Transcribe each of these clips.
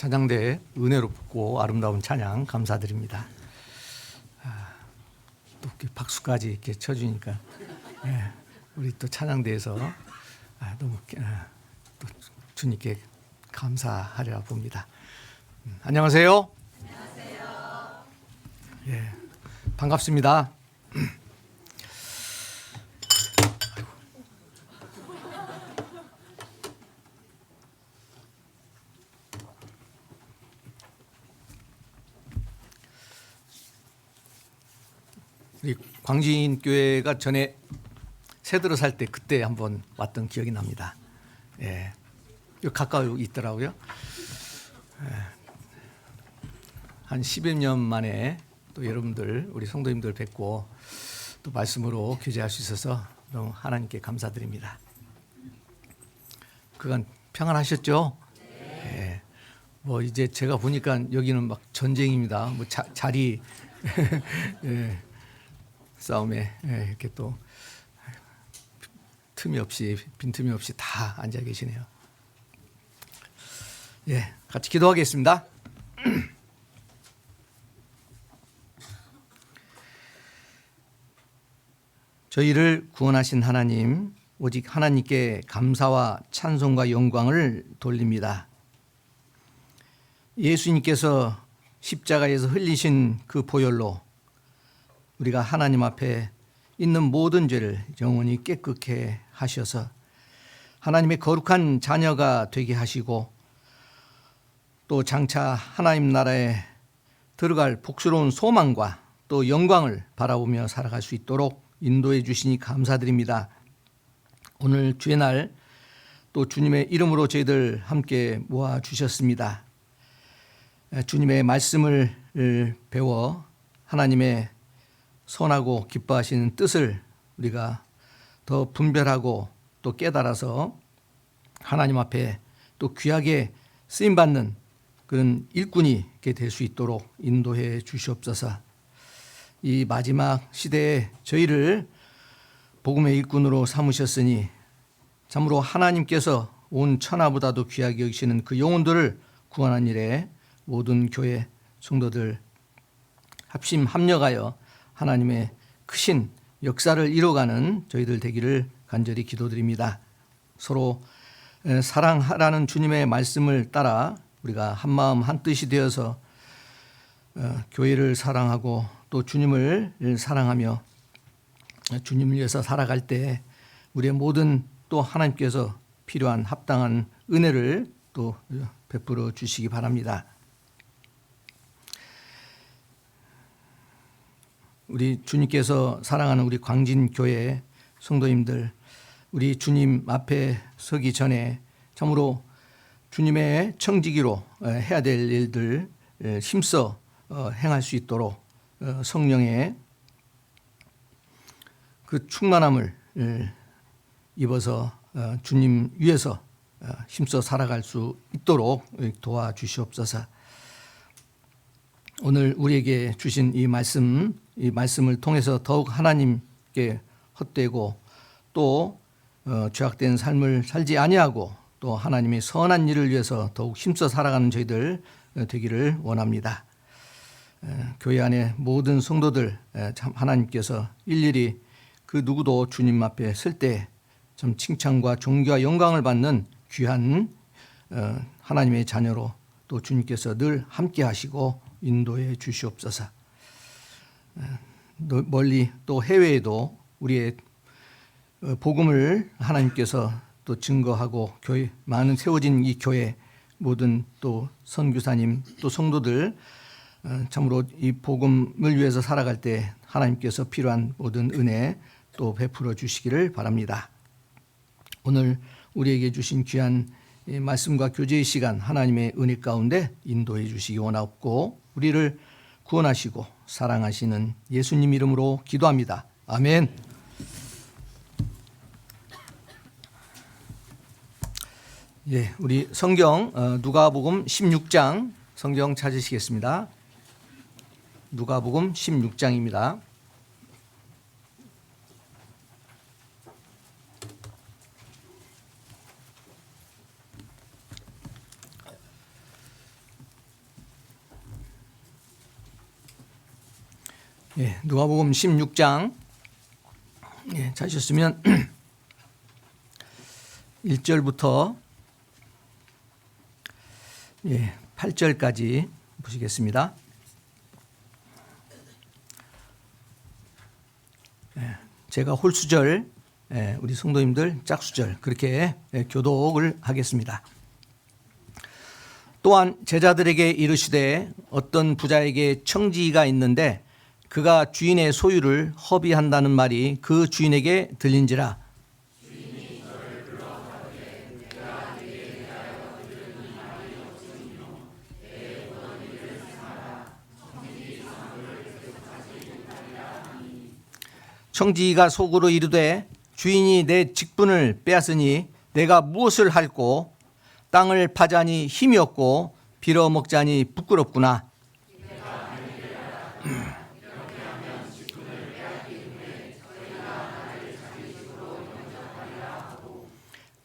찬양대에 은혜롭고 아름다운 찬양 감사드립니다. 또 이렇게 박수까지 이렇게 쳐주니까 우리 또 찬양대에서 너무 또 주님께 감사하리라 봅니다. 안녕하세요. 안녕하세요. 예, 반갑습니다. 우리 광진교회가 전에 새들어 살 때 그때 한번 왔던 기억이 납니다. 예, 여기 가까이 있더라고요. 한 10여 년 만에 또 여러분들 우리 성도님들 뵙고 또 말씀으로 교제할 수 있어서 너무 하나님께 감사드립니다. 그간 평안하셨죠? 네. 뭐 이제 제가 보니까 여기는 막 전쟁입니다. 뭐 자리 예, 싸움에 이렇게 또 빈틈이 없이 다 앉아 계시네요. 예, 같이 기도하겠습니다. 저희를 구원하신 하나님, 오직 하나님께 감사와 찬송과 영광을 돌립니다. 예수님께서 십자가에서 흘리신 그 보혈로 우리가 하나님 앞에 있는 모든 죄를 영원히 깨끗게 하셔서 하나님의 거룩한 자녀가 되게 하시고 또 장차 하나님 나라에 들어갈 복스러운 소망과 또 영광을 바라보며 살아갈 수 있도록 인도해 주시니 감사드립니다. 오늘 주의 날 또 주님의 이름으로 저희들 함께 모아 주셨습니다. 주님의 말씀을 배워 하나님의 선하고 기뻐하시는 뜻을 우리가 더 분별하고 또 깨달아서 하나님 앞에 또 귀하게 쓰임받는 그런 일꾼이 될 수 있도록 인도해 주시옵소서. 이 마지막 시대에 저희를 복음의 일꾼으로 삼으셨으니 참으로 하나님께서 온 천하보다도 귀하게 여기시는 그 영혼들을 구원한 일에 모든 교회 성도들 합심합력하여 하나님의 크신 역사를 이뤄가는 저희들 되기를 간절히 기도드립니다. 서로 사랑하라는 주님의 말씀을 따라 우리가 한마음 한뜻이 되어서 교회를 사랑하고 또 주님을 사랑하며 주님을 위해서 살아갈 때 우리의 모든 또 하나님께서 필요한 합당한 은혜를 또 베풀어 주시기 바랍니다. 우리 주님께서 사랑하는 우리 광진교회 성도님들, 우리 주님 앞에 서기 전에 참으로 주님의 청지기로 해야 될 일들 힘써 행할 수 있도록 성령의 그 충만함을 입어서 주님 위해서 힘써 살아갈 수 있도록 도와주시옵소서. 오늘 우리에게 주신 이 말씀을 통해서 더욱 하나님께 헛되고 또 죄악된 삶을 살지 아니하고 또 하나님의 선한 일을 위해서 더욱 힘써 살아가는 저희들 되기를 원합니다. 교회 안에 모든 성도들 참 하나님께서 일일이 그 누구도 주님 앞에 설 때 참 칭찬과 존귀와 영광을 받는 귀한 하나님의 자녀로 또 주님께서 늘 함께 하시고 인도해 주시옵소서. 멀리 또 해외에도 우리의 복음을 하나님께서 또 증거하고 교회 많은 세워진 이 교회 모든 또 선교사님 또 성도들 참으로 이 복음을 위해서 살아갈 때 하나님께서 필요한 모든 은혜 또 베풀어 주시기를 바랍니다. 오늘 우리에게 주신 귀한 말씀과 교제의 시간 하나님의 은혜 가운데 인도해 주시기 원하옵고 우리를 구원하시고 사랑하시는 예수님 이름으로 기도합니다. 아멘. 예, 우리 성경 누가복음 16장 성경 찾으시겠습니다. 누가복음 16장입니다. 예, 누가복음 16장 예, 찾으셨으면 1절부터 예, 8절까지 보시겠습니다. 예, 제가 홀수절, 예, 우리 성도님들 짝수절 그렇게 예, 교독을 하겠습니다. 또한 제자들에게 이르시되 어떤 부자에게 청지기가 있는데 그가 주인의 소유를 허비한다는 말이 그 주인에게 들린지라. 청지기가 속으로 이르되 주인이 내 직분을 빼앗으니 내가 무엇을 할꼬? 땅을 파자니 힘이 없고 빌어먹자니 부끄럽구나.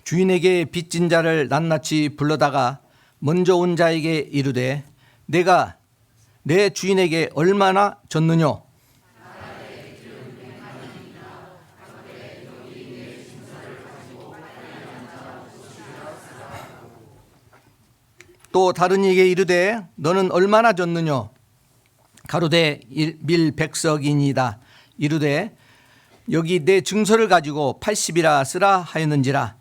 주인에게 빚진 자를 낱낱이 불러다가 먼저 온 자에게 이르되 내가 내 주인에게 얼마나 졌느뇨? 또 다른 이에게 이르되 너는 얼마나 졌느뇨? 가로되 밀백석이니이다. 이르되 여기 내 증서를 가지고 80이라 쓰라 하였는지라.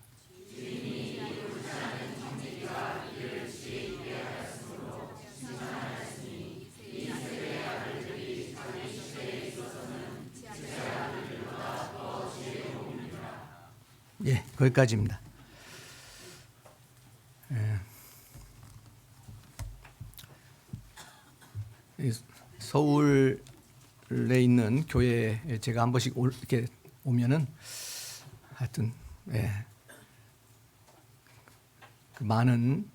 예, 거기까지입니다. 서울에 있는 교회에 제가 한 번씩 이렇게 오면은 하여튼 예, 그 많은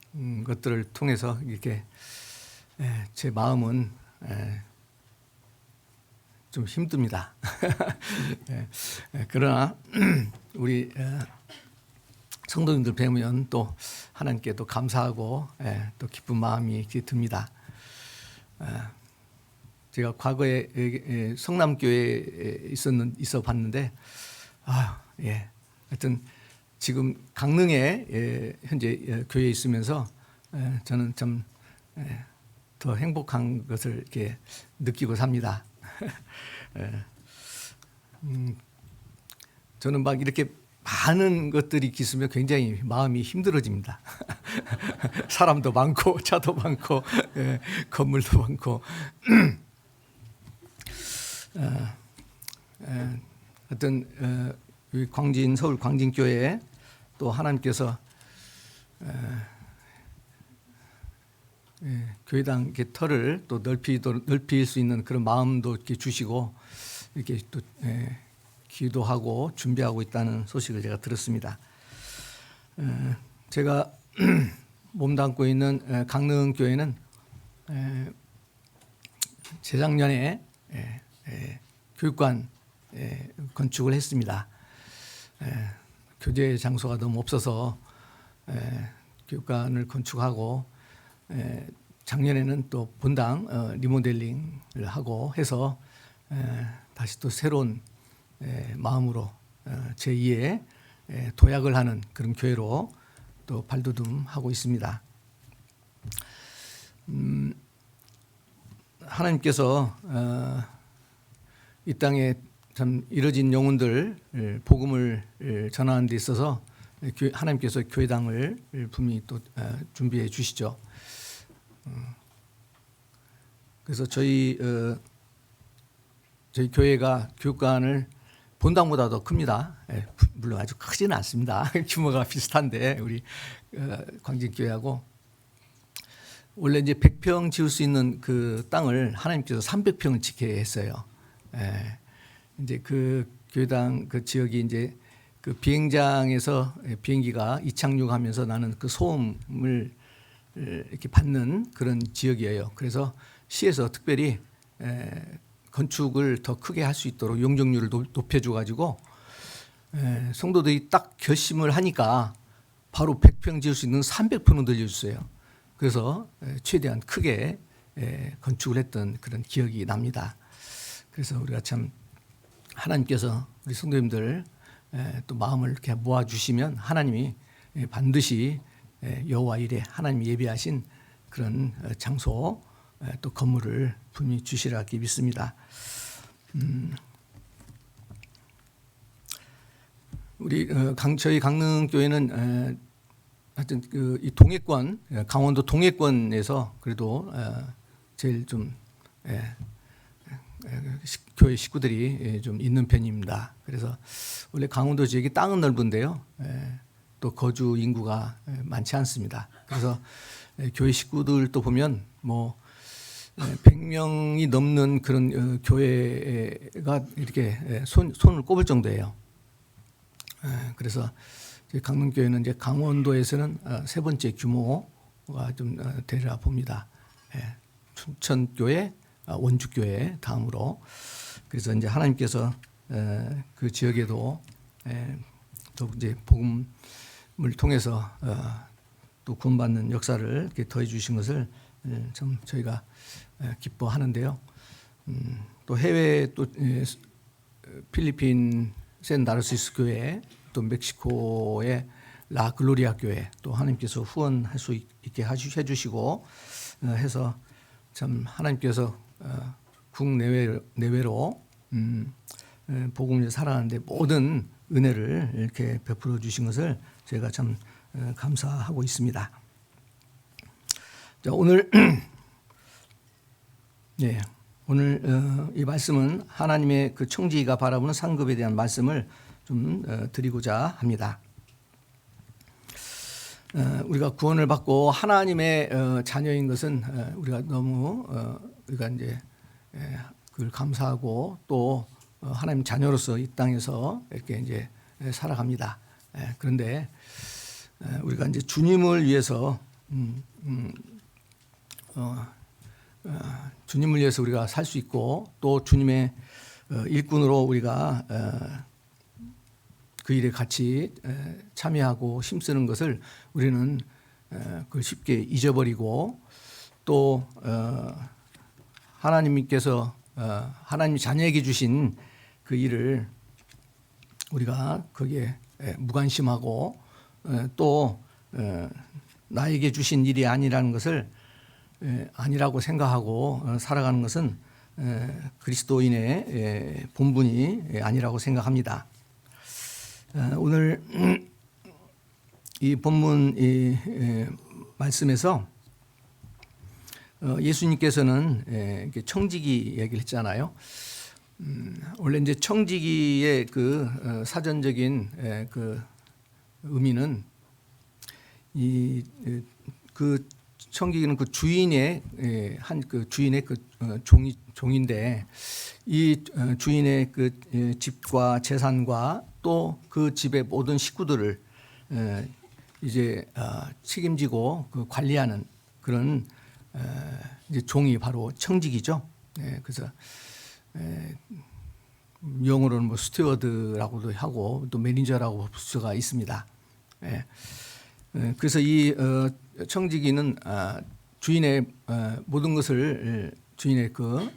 것들을 통해서 이렇게 제 마음은 좀 힘듭니다. 그러나 우리 성도님들 뵈면 또 하나님께 또 감사하고 또 기쁜 마음이 듭니다. 제가 과거에 성남교회에 있어 봤는데, 하여튼 지금 강릉에 현재 교회에 있으면서 저는 좀 더 행복한 것을 이렇게 느끼고 삽니다. 저는 막 이렇게 많은 것들이 있으면 굉장히 마음이 힘들어집니다. 사람도 많고 차도 많고 건물도 많고 어떤 서울 광진교회에 또 하나님께서 교회당 이렇게 터를 또 넓힐 수 있는 그런 마음도 이렇게 주시고 이렇게 또 기도하고 준비하고 있다는 소식을 제가 들었습니다. 제가 몸담고 있는 강릉교회는 재작년에 교육관 건축을 했습니다. 교제 장소가 너무 없어서 교육관을 건축하고 작년에는 또 본당 리모델링을 하고 해서 다시 또 새로운 마음으로 제2의 도약을 하는 그런 교회로 또 발돋움하고 있습니다. 하나님께서 이 땅에 참 이뤄진 영혼들 복음을 전하는 데 있어서 하나님께서 교회당을 분명히 또 준비해 주시죠. 그래서 저희 교회가 교육관을 본당보다 더 큽니다. 물론 아주 크지는 않습니다. 규모가 비슷한데 우리 광진교회하고 원래 이제 100평 지을 수 있는 그 땅을 하나님께서 300평을 짓게 했어요. 이제 그 교회당 그 지역이 이제 그 비행장에서 비행기가 이착륙하면서 나는 그 소음을 이렇게 받는 그런 지역이에요. 그래서 시에서 특별히 건축을 더 크게 할 수 있도록 용적률을 높여줘 가지고 성도들이 딱 결심을 하니까 바로 100평 지을 수 있는 300평을 늘려줬어요. 그래서 최대한 크게 건축을 했던 그런 기억이 납니다. 그래서 우리가 참 하나님께서 우리 성도님들 또 마음을 이렇게 모아 주시면 하나님이 반드시 여호와 일에 하나님이 예비하신 그런 장소 또 건물을 분명히 주시리라 믿습니다. 우리 저희 강릉교회는 하여튼 이 동해권 강원도 동해권에서 그래도 제일 좀 교회 식구들이 좀 있는 편입니다. 그래서 원래 강원도 지역이 땅은 넓은데요, 또 거주 인구가 많지 않습니다. 그래서 교회 식구들도 보면 뭐 100명이 넘는 그런 교회가 이렇게 손을 꼽을 정도예요. 그래서 강릉교회는 이제 강원도에서는 세 번째 규모가 좀 되리라 봅니다. 춘천교회, 원주교회 다음으로. 그래서 이제 하나님께서 그 지역에도 또 이제 복음을 통해서 또 구원받는 역사를 이렇게 더해 주신 것을 좀 저희가 기뻐하는데요. 또 해외 또 필리핀 샌다르시스 교회, 또 멕시코의 라 글로리아 교회 또 하나님께서 후원할 수 있게 해주시고 해서 참 하나님께서 국내외로 복음을 살아가는데 모든 은혜를 이렇게 베풀어 주신 것을 제가 참 감사하고 있습니다. 자, 오늘 오늘 이 말씀은 하나님의 그 청지기가 바라보는 상급에 대한 말씀을 좀 드리고자 합니다. 우리가 구원을 받고 하나님의 자녀인 것은 우리가 너무 우리가 이제 그걸 감사하고 또 하나님 자녀로서 이 땅에서 이렇게 이제 살아갑니다. 그런데 우리가 이제 주님을 위해서 주님을 위해서 우리가 살 수 있고 또 주님의 일꾼으로 우리가 그 일에 같이 참여하고 힘쓰는 것을 우리는 그걸 쉽게 잊어버리고 또 하나님께서 하나님 자녀에게 주신 그 일을 우리가 거기에 무관심하고 또 나에게 주신 일이 아니라는 것을 아니라고 생각하고 살아가는 것은 그리스도인의 본분이 아니라고 생각합니다. 오늘 이 본문 말씀에서 예수님께서는 청지기 얘기를 했잖아요. 원래 이제 청지기의 그 사전적인 그 의미는 그 청지기는 그 주인의 그 주인의 그 종인데 이 주인의 그 집과 재산과 또 그 집의 모든 식구들을 이제 책임지고 그 관리하는 그런 이제 종이 바로 청지기죠. 그래서 영어로는 뭐 스튜어드라고도 하고 또 매니저라고 볼 수가 있습니다. 그래서 이 청지기는 주인의 모든 것을 주인의 그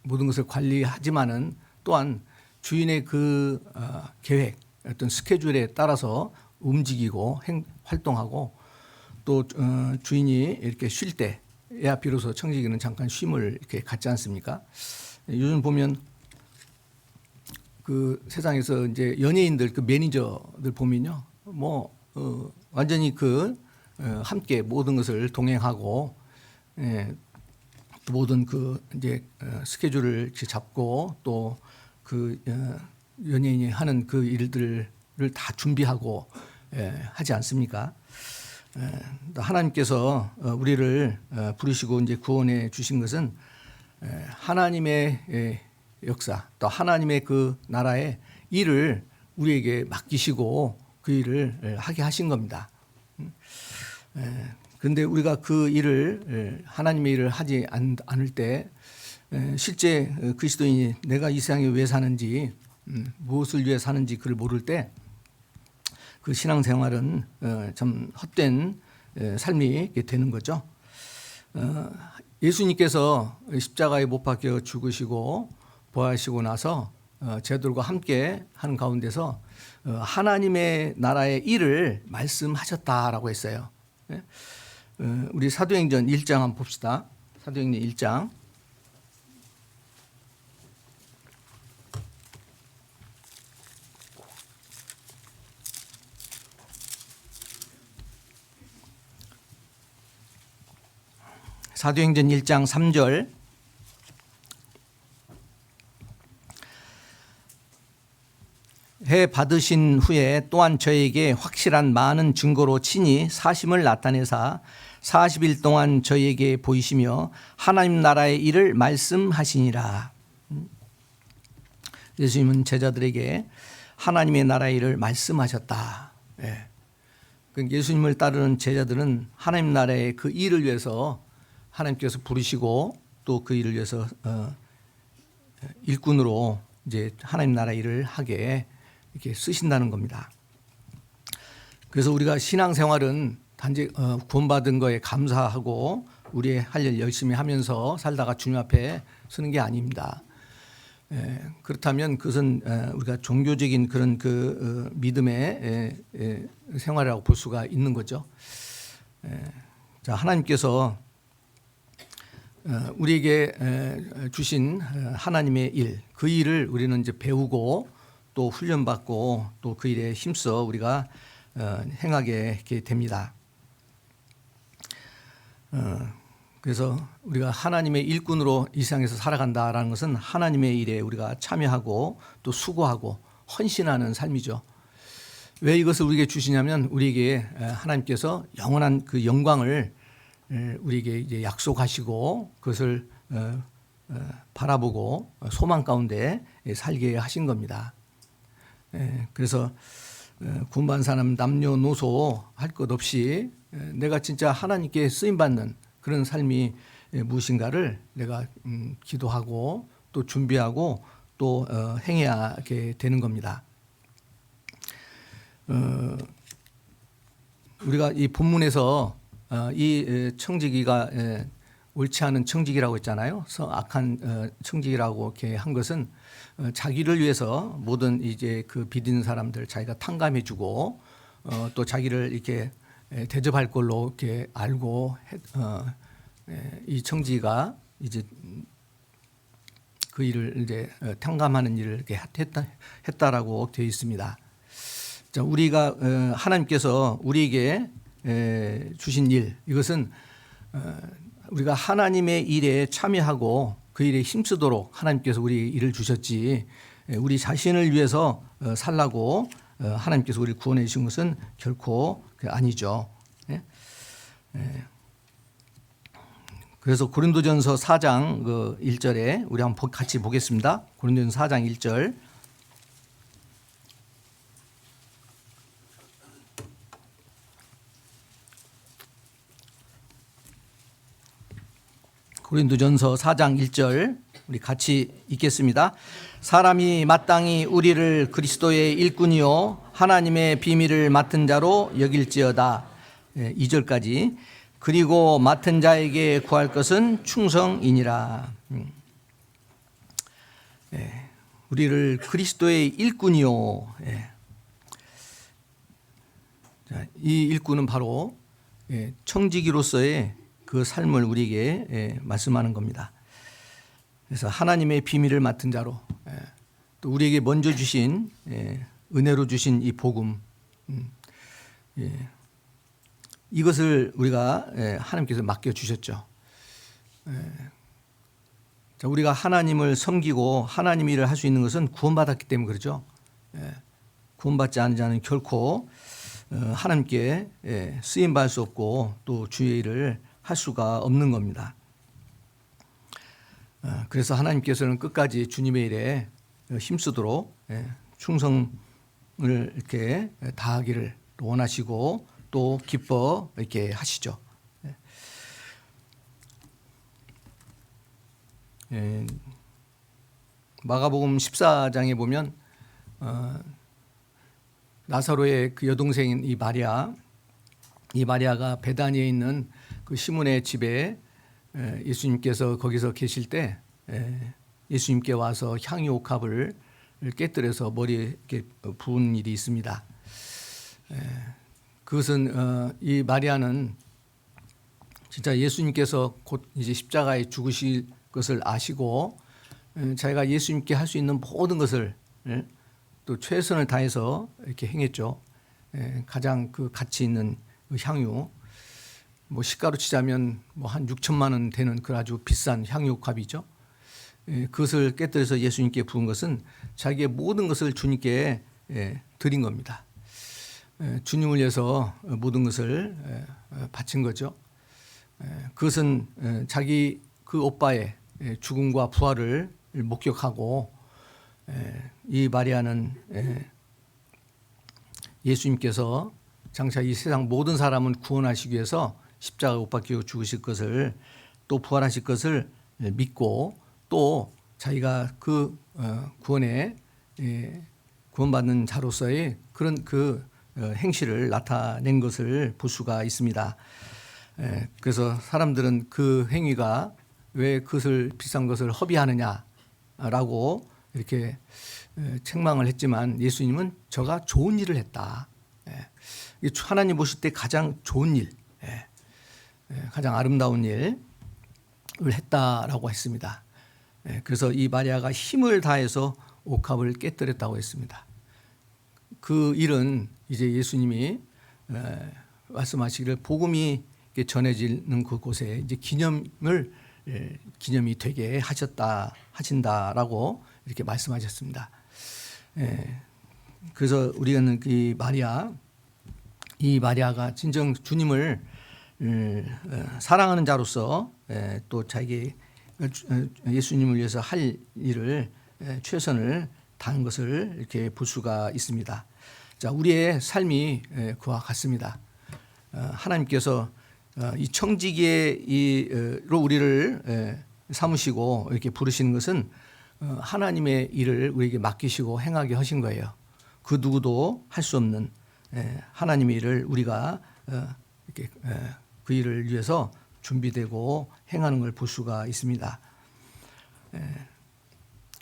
모든 것을 관리하지만은 또한 주인의 그 계획 어떤 스케줄에 따라서 움직이고 활동하고 또 주인이 이렇게 쉴 때야 비로소 청지기는 잠깐 쉼을 이렇게 갖지 않습니까? 요즘 보면 그 세상에서 이제 연예인들 그 매니저들 보면요, 뭐 완전히 그 함께 모든 것을 동행하고 모든 그 이제 스케줄을 이렇게 잡고 또 그 연예인이 하는 그 일들을 다 준비하고 하지 않습니까? 하나님께서 우리를 부르시고 이제 구원해 주신 것은 하나님의 역사 또 하나님의 그 나라의 일을 우리에게 맡기시고 그 일을 하게 하신 겁니다. 그런데 우리가 그 일을 하나님의 일을 하지 않을 때 실제 그리스도인이 내가 이 세상에 왜 사는지 무엇을 위해 사는지 그를 모를 때 그 신앙생활은 참 헛된 삶이 되는 거죠. 예수님께서 십자가에 못 박혀 죽으시고 부활하시고 나서 제자들과 함께 하는 가운데서 하나님의 나라의 일을 말씀하셨다라고 했어요. 우리 사도행전 1장 한번 봅시다. 사도행전 1장. 사도행전 1장 3절. 해 받으신 후에 또한 저에게 확실한 많은 증거로 친히 사심을 나타내사 40일 동안 저에게 보이시며 하나님 나라의 일을 말씀하시니라. 예수님은 제자들에게 하나님의 나라의 일을 말씀하셨다. 예수님을 따르는 제자들은 하나님 나라의 그 일을 위해서 하나님께서 부르시고 또 그 일을 위해서 일꾼으로 이제 하나님 나라 일을 하게 이렇게 쓰신다는 겁니다. 그래서 우리가 신앙생활은 단지 구원받은 거에 감사하고 우리의 할 일 열심히 하면서 살다가 주님 앞에 서는 게 아닙니다. 그렇다면 그것은 우리가 종교적인 그런 그 믿음의 생활이라고 볼 수가 있는 거죠. 자, 하나님께서 우리에게 주신 하나님의 일, 그 일을 우리는 이제 배우고 또 훈련받고 또 그 일에 힘써 우리가 행하게 됩니다. 그래서 우리가 하나님의 일꾼으로 이 세상에서 살아간다라는 것은 하나님의 일에 우리가 참여하고 또 수고하고 헌신하는 삶이죠. 왜 이것을 우리에게 주시냐면 우리에게 하나님께서 영원한 그 영광을 우리에게 이제 약속하시고 그것을 바라보고 소망 가운데 살게 하신 겁니다. 그래서 구원받은 사람 남녀노소 할 것 없이 내가 진짜 하나님께 쓰임받는 그런 삶이 무엇인가를 내가 기도하고 또 준비하고 또 행해야 되는 겁니다. 우리가 이 본문에서 이 청지기가 옳지 않은 청지기라고 했잖아요. 악한 청지기라고 이렇게 한 것은 자기를 위해서 모든 이제 그 믿는 사람들 자기가 탕감해주고 또 자기를 이렇게 대접할 걸로 이렇게 알고 이 청지기가 이제 그 일을 이제 탕감하는 일을 이렇게 했다라고 되어 있습니다. 자, 우리가 하나님께서 우리에게 주신 일, 이것은 우리가 하나님의 일에 참여하고 그 일에 힘쓰도록 하나님께서 우리 일을 주셨지 우리 자신을 위해서 살라고 하나님께서 우리를 구원해 주신 것은 결코 아니죠. 그래서 고린도전서 4장 1절에 우리 한번 같이 보겠습니다. 고린도전서 4장 1절. 고린도전서 4장 1절 우리 같이 읽겠습니다. 사람이 마땅히 우리를 그리스도의 일꾼이요 하나님의 비밀을 맡은 자로 여길지어다. 2절까지. 그리고 맡은 자에게 구할 것은 충성이니라. 우리를 그리스도의 일꾼이요. 이 일꾼은 바로 청지기로서의 그 삶을 우리에게 말씀하는 겁니다. 그래서 하나님의 비밀을 맡은 자로 또 우리에게 먼저 주신 은혜로 주신 이 복음 이것을 우리가 하나님께서 맡겨주셨죠. 우리가 하나님을 섬기고 하나님 일을 할 수 있는 것은 구원받았기 때문에 그렇죠. 구원받지 않은 자는 결코 하나님께 쓰임받을 수 없고 또 주의 일을 할 수가 없는 겁니다. 그래서 하나님께서는 끝까지 주님의 일에 힘쓰도록 충성을 이렇게 다하기를 원하시고 또 기뻐 이렇게 하시죠. 마가복음 14장에 보면 나사로의 그 여동생인 이 마리아가 베다니에 있는 그 시몬의 집에 예수님께서 거기서 계실 때 예수님께 와서 향유 옥합을 깨뜨려서 머리에 이렇게 부은 일이 있습니다. 그것은 이 마리아는 진짜 예수님께서 곧 이제 십자가에 죽으실 것을 아시고 자기가 예수님께 할 수 있는 모든 것을 또 최선을 다해서 이렇게 행했죠. 가장 그 가치 있는 그 향유, 뭐 시가로 치자면 뭐 한 6천만 원 되는 그 아주 비싼 향유값이죠. 그것을 깨뜨려서 예수님께 부은 것은 자기의 모든 것을 주님께 드린 겁니다. 주님을 위해서 모든 것을 바친 거죠. 그것은 자기 그 오빠의 죽음과 부활을 목격하고 이 마리아는 예수님께서 장차 이 세상 모든 사람은 구원하시기 위해서 십자가 못 박히고 죽으실 것을 또 부활하실 것을 믿고 또 자기가 그 구원에 구원받는 자로서의 그런 그 행실을 나타낸 것을 볼 수가 있습니다. 그래서 사람들은 그 행위가 왜 그것을 비싼 것을 허비하느냐라고 이렇게 책망을 했지만 예수님은 저가 좋은 일을 했다. 하나님 보실 때 가장 좋은 일, 가장 아름다운 일을 했다라고 했습니다. 그래서 이 마리아가 힘을 다해서 옥합을 깨뜨렸다고 했습니다. 그 일은 이제 예수님이 말씀하시기를 복음이 전해지는 그곳에 이제 기념이 되게 하신다라고 이렇게 말씀하셨습니다. 그래서 우리는 이 마리아가 진정 주님을 사랑하는 자로서 또 자기 예수님을 위해서 할 일을 최선을 다한 것을 이렇게 볼 수가 있습니다. 자, 우리의 삶이 그와 같습니다. 하나님께서 이 청지기로 우리를 삼으시고 이렇게 부르시는 것은 하나님의 일을 우리에게 맡기시고 행하게 하신 거예요. 그 누구도 할 수 없는 하나님의 일을 우리가 이렇게 그 일을 위해서 준비되고 행하는 걸 볼 수가 있습니다.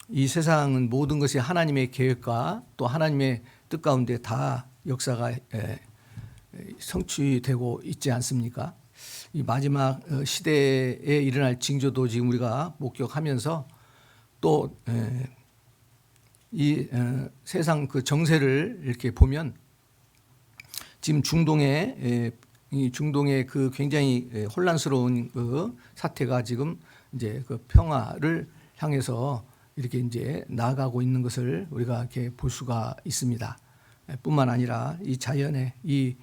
이 세상은 모든 것이 하나님의 계획과 또 하나님의 뜻 가운데 다 역사가 성취되고 있지 않습니까? 이 마지막 시대에 일어날 징조도 지금 우리가 목격하면서 또 이 세상 그 정세를 이렇게 보면 지금 중동의 그 굉장히 혼란스러운 그 사태가 지금 이제 그 평화를 향해서 이렇게 이제 나아가고 있는 것을 우리가 이렇게 볼 수가 있습니다. 뿐만 아니라 이 자연의 이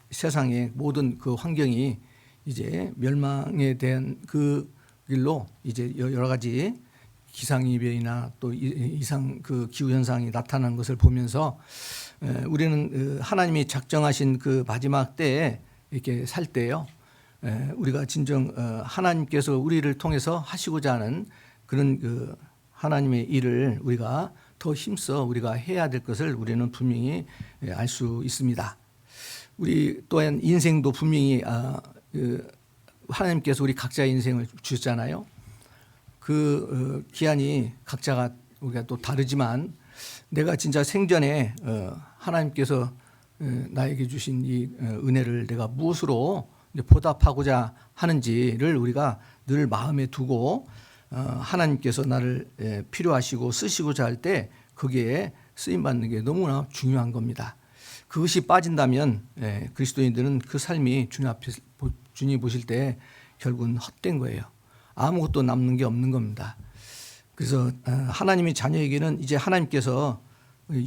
세상의 모든 그 환경이 이제 멸망에 대한 그 길로 이제 여러 가지 기상이변이나 또 이상 그 기후 현상이 나타나는 것을 보면서 우리는 하나님이 작정하신 그 마지막 때에 이렇게 살 때요. 우리가 진정 하나님께서 우리를 통해서 하시고자 하는 그런 그 하나님의 일을 우리가 더 힘써 우리가 해야 될 것을 우리는 분명히 알 수 있습니다. 우리 또한 인생도 분명히 하나님께서 우리 각자의 인생을 주셨잖아요. 그 기한이 각자가 우리가 또 다르지만 내가 진짜 생전에 하나님께서 나에게 주신 이 은혜를 내가 무엇으로 보답하고자 하는지를 우리가 늘 마음에 두고 하나님께서 나를 필요하시고 쓰시고자 할 때 거기에 쓰임받는 게 너무나 중요한 겁니다. 그것이 빠진다면 그리스도인들은 그 삶이 주님 보실 때 결국은 헛된 거예요. 아무것도 남는 게 없는 겁니다. 그래서 하나님의 자녀에게는 이제 하나님께서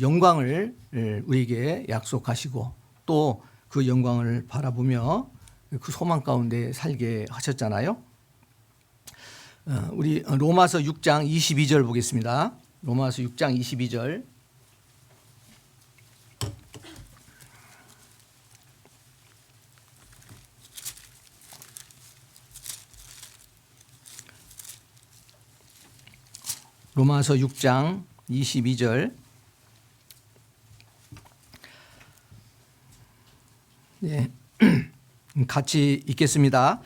영광을 우리에게 약속하시고 또 그 영광을 바라보며 그 소망 가운데 살게 하셨잖아요. 우리 로마서 6장 22절 보겠습니다. 로마서 6장 22절. 로마서 6장 22절. 네. 같이 읽겠습니다.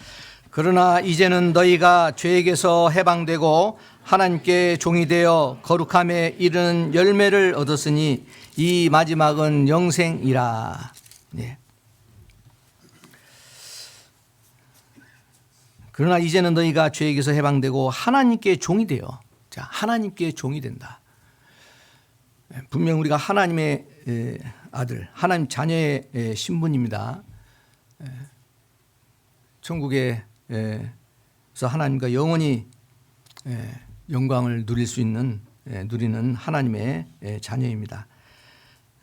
그러나 이제는 너희가 죄에게서 해방되고 하나님께 종이 되어 거룩함에 이르는 열매를 얻었으니 이 마지막은 영생이라. 네. 그러나 이제는 너희가 죄에게서 해방되고 하나님께 종이 되어, 자, 하나님께 종이 된다. 분명 우리가 하나님의 아들, 하나님 자녀의 신분입니다. 천국에서 하나님과 영원히 영광을 누릴 수 있는, 누리는 하나님의 자녀입니다.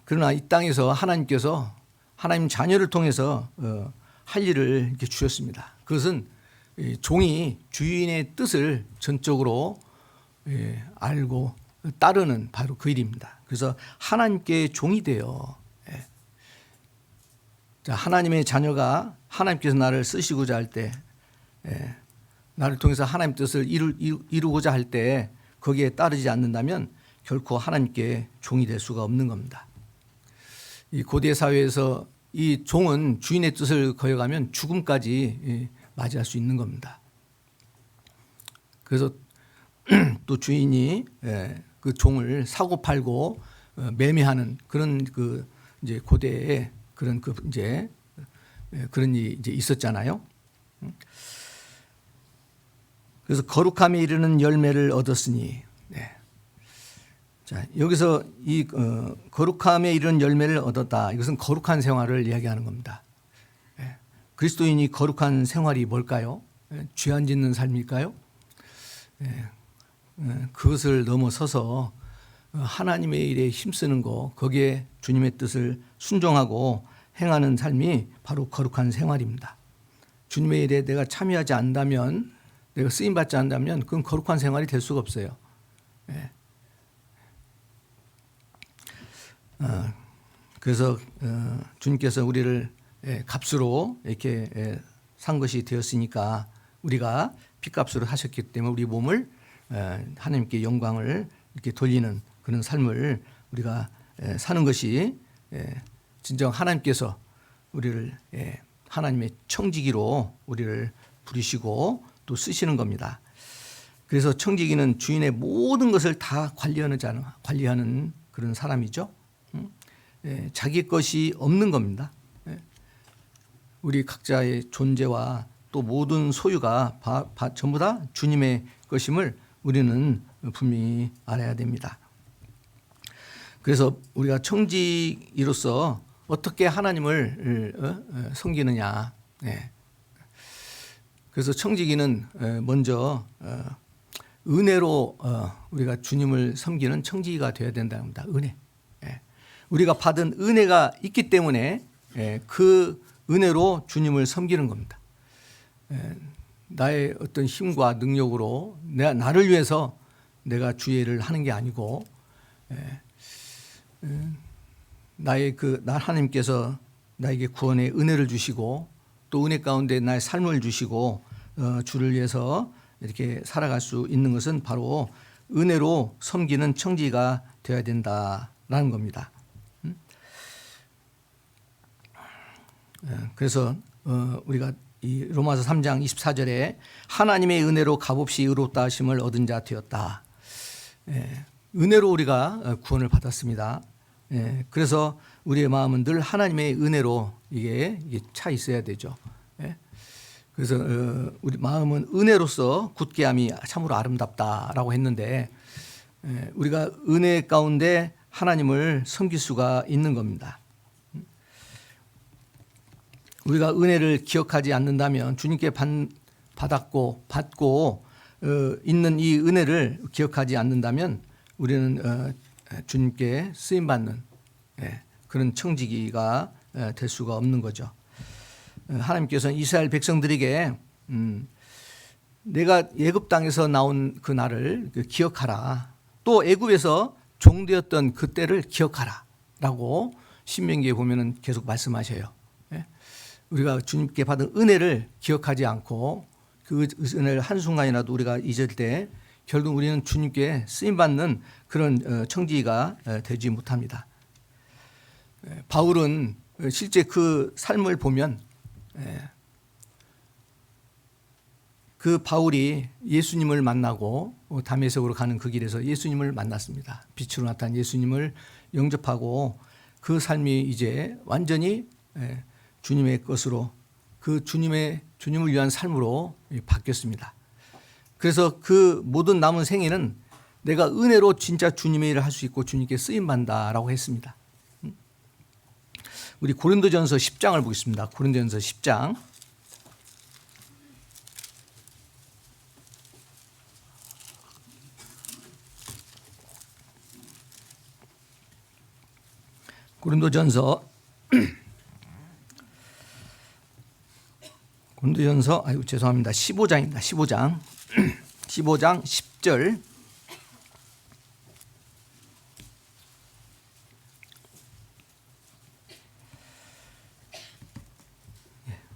그러나 이 땅에서 하나님께서 하나님 자녀를 통해서 할 일을 이렇게 주셨습니다. 그것은 종이 주인의 뜻을 전적으로 알고 따르는 바로 그 일입니다. 그래서 하나님께 종이 되어, 하나님의 자녀가 하나님께서 나를 쓰시고자 할 때, 나를 통해서 하나님 뜻을 이루고자 할 때 거기에 따르지 않는다면 결코 하나님께 종이 될 수가 없는 겁니다. 이 고대 사회에서 이 종은 주인의 뜻을 거역하면 죽음까지 맞이할 수 있는 겁니다. 그래서 또 주인이 그 종을 사고 팔고 매매하는 그런 그 이제 고대에 그런 그 이제 그런 일이 이제 있었잖아요. 그래서 거룩함에 이르는 열매를 얻었으니, 자, 여기서 이 거룩함에 이르는 열매를 얻었다. 이것은 거룩한 생활을 이야기하는 겁니다. 그리스도인이 거룩한 생활이 뭘까요? 죄 안 짓는 삶일까요? 그것을 넘어서서 하나님의 일에 힘쓰는 거, 거기에 주님의 뜻을 순종하고 행하는 삶이 바로 거룩한 생활입니다. 주님의 일에 내가 참여하지 않는다면, 내가 쓰임받지 않는다면 그건 거룩한 생활이 될 수가 없어요. 그래서 주님께서 우리를 값으로 이렇게 산 것이 되었으니까, 우리가 핏값으로 하셨기 때문에 우리 몸을 하나님께 영광을 이렇게 돌리는 그런 삶을 우리가 사는 것이 진정 하나님께서 우리를 하나님의 청지기로 우리를 부르시고 또 쓰시는 겁니다. 그래서 청지기는 주인의 모든 것을 다 관리하는 그런 사람이죠. 자기 것이 없는 겁니다. 우리 각자의 존재와 또 모든 소유가 전부 다 주님의 것임을 우리는 분명히 알아야 됩니다. 그래서 우리가 청지기로서 어떻게 하나님을 섬기느냐. 그래서 청지기는 먼저 은혜로 우리가 주님을 섬기는 청지기가 되어야 된다는 겁니다. 은혜. 우리가 받은 은혜가 있기 때문에 그 은혜로 주님을 섬기는 겁니다. 나의 어떤 힘과 능력으로 나를 위해서 내가 주의 일을 하는 게 아니고, 나의 나 하나님께서 나에게 구원의 은혜를 주시고 또 은혜 가운데 나의 삶을 주시고 주를 위해서 이렇게 살아갈 수 있는 것은 바로 은혜로 섬기는 청지가 되어야 된다라는 겁니다. 그래서 우리가 이 로마서 3장 24절에 하나님의 은혜로 값없이 의롭다 하심을 얻은 자 되었다. 은혜로 우리가 구원을 받았습니다. 그래서 우리의 마음은 늘 하나님의 은혜로 이게 차 있어야 되죠. 그래서 우리 마음은 은혜로서 굳게함이 참으로 아름답다라고 했는데, 우리가 은혜 가운데 하나님을 섬길 수가 있는 겁니다. 우리가 은혜를 기억하지 않는다면, 주님께 받고 있는 이 은혜를 기억하지 않는다면 우리는 주님께 쓰임받는 그런 청지기가 될 수가 없는 거죠. 하나님께서는 이스라엘 백성들에게 내가 애굽 땅에서 나온 그 날을 기억하라, 또 애굽에서 종되었던 그때를 기억하라 라고 신명기에 보면은 계속 말씀하셔요. 우리가 주님께 받은 은혜를 기억하지 않고 그 은혜를 한순간이라도 우리가 잊을 때 결국 우리는 주님께 쓰임받는 그런 청지기가 되지 못합니다. 바울은 실제 그 삶을 보면 그 바울이 예수님을 만나고 다메섹으로 가는 그 길에서 예수님을 만났습니다. 빛으로 나타난 예수님을 영접하고 그 삶이 이제 완전히 주님의 것으로 그 주님을 위한 삶으로 바뀌었습니다. 그래서 그 모든 남은 생애는 내가 은혜로 진짜 주님의 일을 할 수 있고 주님께 쓰임받는다라고 했습니다. 우리 고린도전서 10장을 보겠습니다. 고린도전서 10장. 고린도전서 15장입니다. 15장 15장 10절.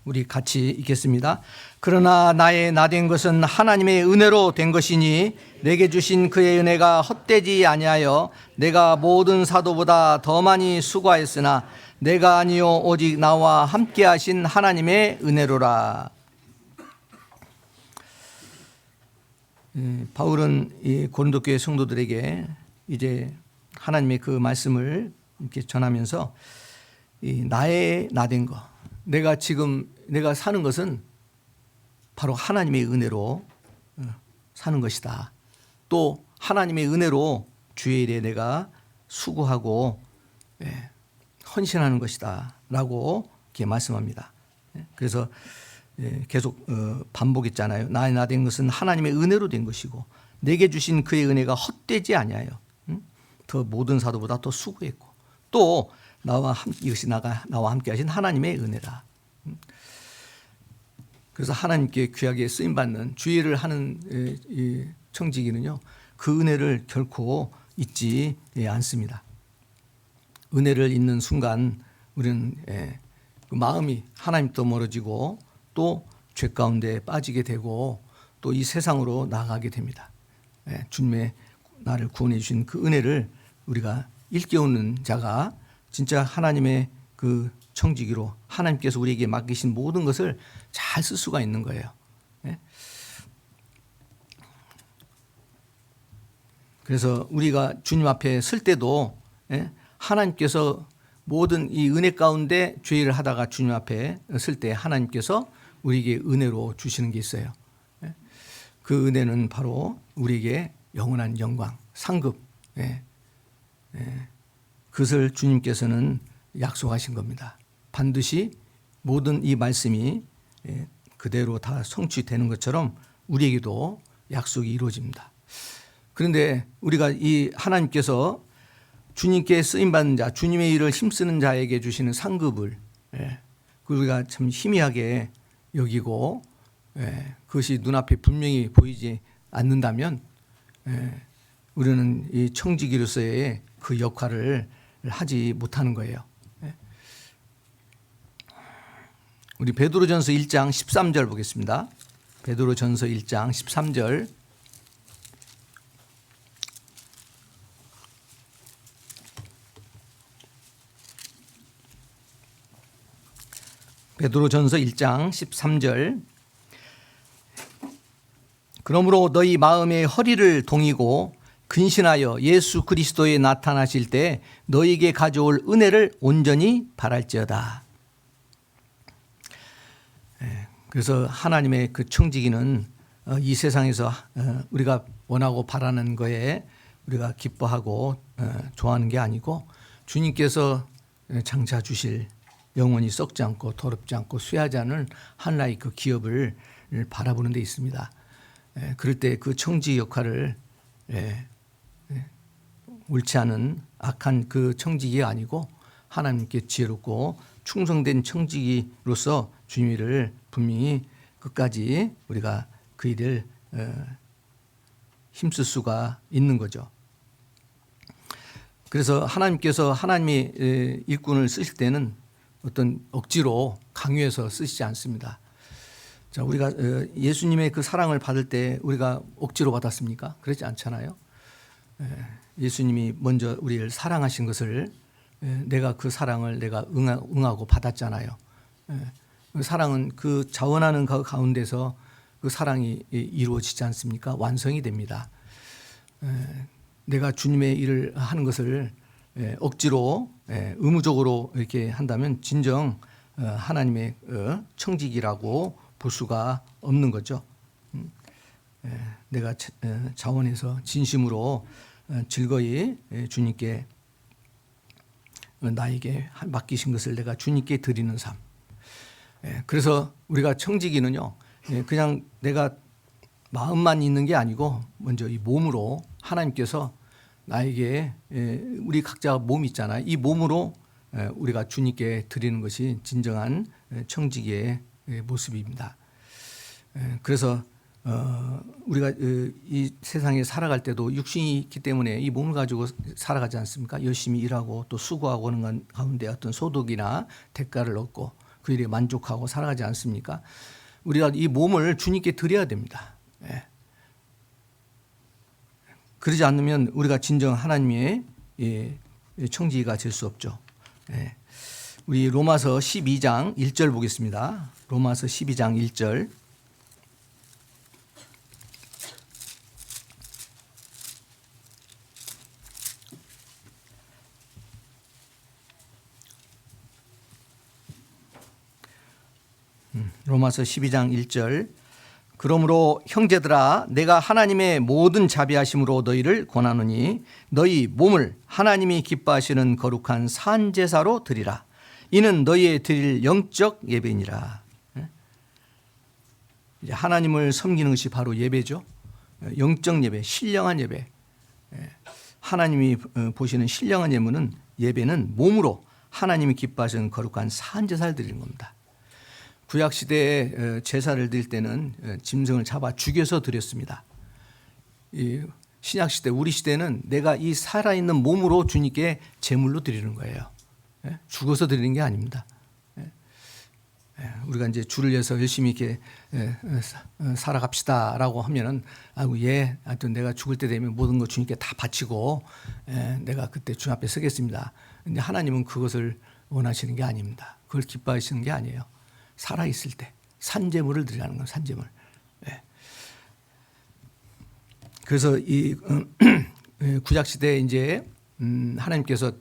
우리 같이 읽겠습니다. 그러나 나의 나된 것은 하나님의 은혜로 된 것이니 내게 주신 그의 은혜가 헛되지 아니하여 내가 모든 사도보다 더 많이 수고하였으나 내가 아니요 오직 나와 함께 하신 하나님의 은혜로라. 바울은 이 고린도 교회 성도들에게 이제 하나님의 그 말씀을 이렇게 전하면서 이 나의 나된 것, 내가 사는 것은 바로 하나님의 은혜로 사는 것이다. 또 하나님의 은혜로 주의 일에 내가 수고하고 헌신하는 것이다 라고 이렇게 말씀합니다. 그래서 계속 반복했잖아요. 나의 나된 것은 하나님의 은혜로 된 것이고 내게 주신 그의 은혜가 헛되지 아니하여 더 모든 사도보다 더 수고했고 또 이것이 나와 함께 하신 하나님의 은혜다. 그래서 하나님께 귀하게 쓰임받는 주의 일을 하는 이 청지기는요, 그 은혜를 결코 잊지 않습니다. 은혜를 잊는 순간 우리는 그 마음이 하나님도 멀어지고 또 죄 가운데 빠지게 되고 또 이 세상으로 나아가게 됩니다. 주님의 나를 구원해 주신 그 은혜를 우리가 일깨우는 자가 진짜 하나님의 그 청지기로 하나님께서 우리에게 맡기신 모든 것을 잘 쓸 수가 있는 거예요. 그래서 우리가 주님 앞에 설 때도 하나님께서 모든 이 은혜 가운데 죄를 하다가 주님 앞에 설 때 하나님께서 우리에게 은혜로 주시는 게 있어요. 그 은혜는 바로 우리에게 영원한 영광, 상급, 그것을 주님께서는 약속하신 겁니다. 반드시 모든 이 말씀이 그대로 다 성취되는 것처럼 우리에게도 약속이 이루어집니다. 그런데 우리가 이 하나님께서 주님께 쓰임받는 자, 주님의 일을 힘쓰는 자에게 주시는 상급을 우리가 참 희미하게 여기고 그것이 눈앞에 분명히 보이지 않는다면 우리는 이 청지기로서의 그 역할을 하지 못하는 거예요. 우리 베드로전서 1장 13절 보겠습니다. 베드로전서 1장 13절. 베드로전서 1장 13절. 그러므로 너희 마음의 허리를 동이고 근신하여 예수 그리스도에 나타나실 때 너희에게 가져올 은혜를 온전히 바랄지어다. 그래서 하나님의 그 청지기는 이 세상에서 우리가 원하고 바라는 거에 우리가 기뻐하고 좋아하는 게 아니고 주님께서 장차 주실 영원히 썩지 않고 더럽지 않고 쇠하지 않은 하나의 그 기업을 바라보는 데 있습니다. 그럴 때 그 청지 역할을 옳지 않은 악한 그 청지기가 아니고 하나님께 지혜롭고 충성된 청지기로서 주님의 일을 분명히 끝까지 우리가 그 일을 힘쓸 수가 있는 거죠. 그래서 하나님께서 하나님의 일꾼을 쓰실 때는 어떤 억지로 강요해서 쓰시지 않습니다. 자, 우리가 예수님의 그 사랑을 받을 때 우리가 억지로 받았습니까? 그렇지 않잖아요. 예수님이 먼저 우리를 사랑하신 것을 내가 그 사랑을 내가 응하고 받았잖아요. 그 사랑은 그 자원하는 가운데서 그 사랑이 이루어지지 않습니까? 완성이 됩니다. 내가 주님의 일을 하는 것을 억지로 의무적으로 이렇게 한다면 진정 하나님의 청직이라고 볼 수가 없는 거죠. 내가 자원해서 진심으로 즐거이 주님께 나에게 맡기신 것을 내가 주님께 드리는 삶. 그래서 우리가 청지기는요, 그냥 내가 마음만 있는 게 아니고 먼저 이 몸으로 하나님께서 나에게 우리 각자 몸이 있잖아요. 이 몸으로 우리가 주님께 드리는 것이 진정한 청지기의 모습입니다. 그래서 우리가 이 세상에 살아갈 때도 육신이 있기 때문에 이 몸을 가지고 살아가지 않습니까? 열심히 일하고 또 수고하고 하는 가운데 어떤 소득이나 대가를 얻고 그 일에 만족하고 살아가지 않습니까? 우리가 이 몸을 주님께 드려야 됩니다. 그러지 않으면 우리가 진정 하나님의 청지기가 될 수 없죠. 우리 로마서 12장 1절 보겠습니다. 로마서 12장 1절. 로마서 12장 1절. 그러므로 형제들아 내가 하나님의 모든 자비하심으로 너희를 권하노니 너희 몸을 하나님이 기뻐하시는 거룩한 산 제사로 드리라. 이는 너희의 드릴 영적 예배니라. 이제 하나님을 섬기는 것이 바로 예배죠. 영적 예배, 신령한 예배. 하나님이 보시는 신령한 예배는 몸으로 하나님이 기뻐하시는 거룩한 산 제사를 드리는 겁니다. 구약 시대에 제사를 드릴 때는 짐승을 잡아 죽여서 드렸습니다. 신약 시대, 우리 시대는 내가 이 살아있는 몸으로 주님께 제물로 드리는 거예요. 죽어서 드리는 게 아닙니다. 우리가 이제 주를 위해서 열심히 이렇게 살아갑시다라고 하면은 하여튼 내가 죽을 때 되면 모든 것 주님께 다 바치고 내가 그때 주님 앞에 서겠습니다. 근데 하나님은 그것을 원하시는 게 아닙니다. 그걸 기뻐하시는 게 아니에요. 살아 있을 때 산제물을 드리라는 건 산제물. 그래서 이 구약 시대에 이제 하나님께서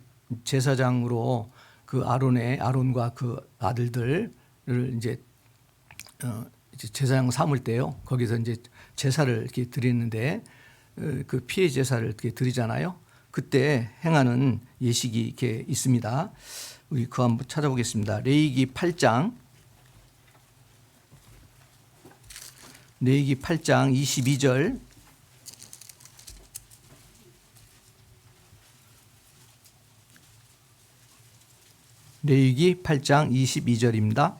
제사장으로 그 아론과 그 아들들을 이제 제사장 삼을 때요. 거기서 이제 제사를 이렇게 드리는데 그 피해 제사를 이렇게 드리잖아요. 그때 행하는 예식이 이렇게 있습니다. 우리 그거 한번 찾아보겠습니다. 레위기 8장 22절. 레위기 8장 22절입니다.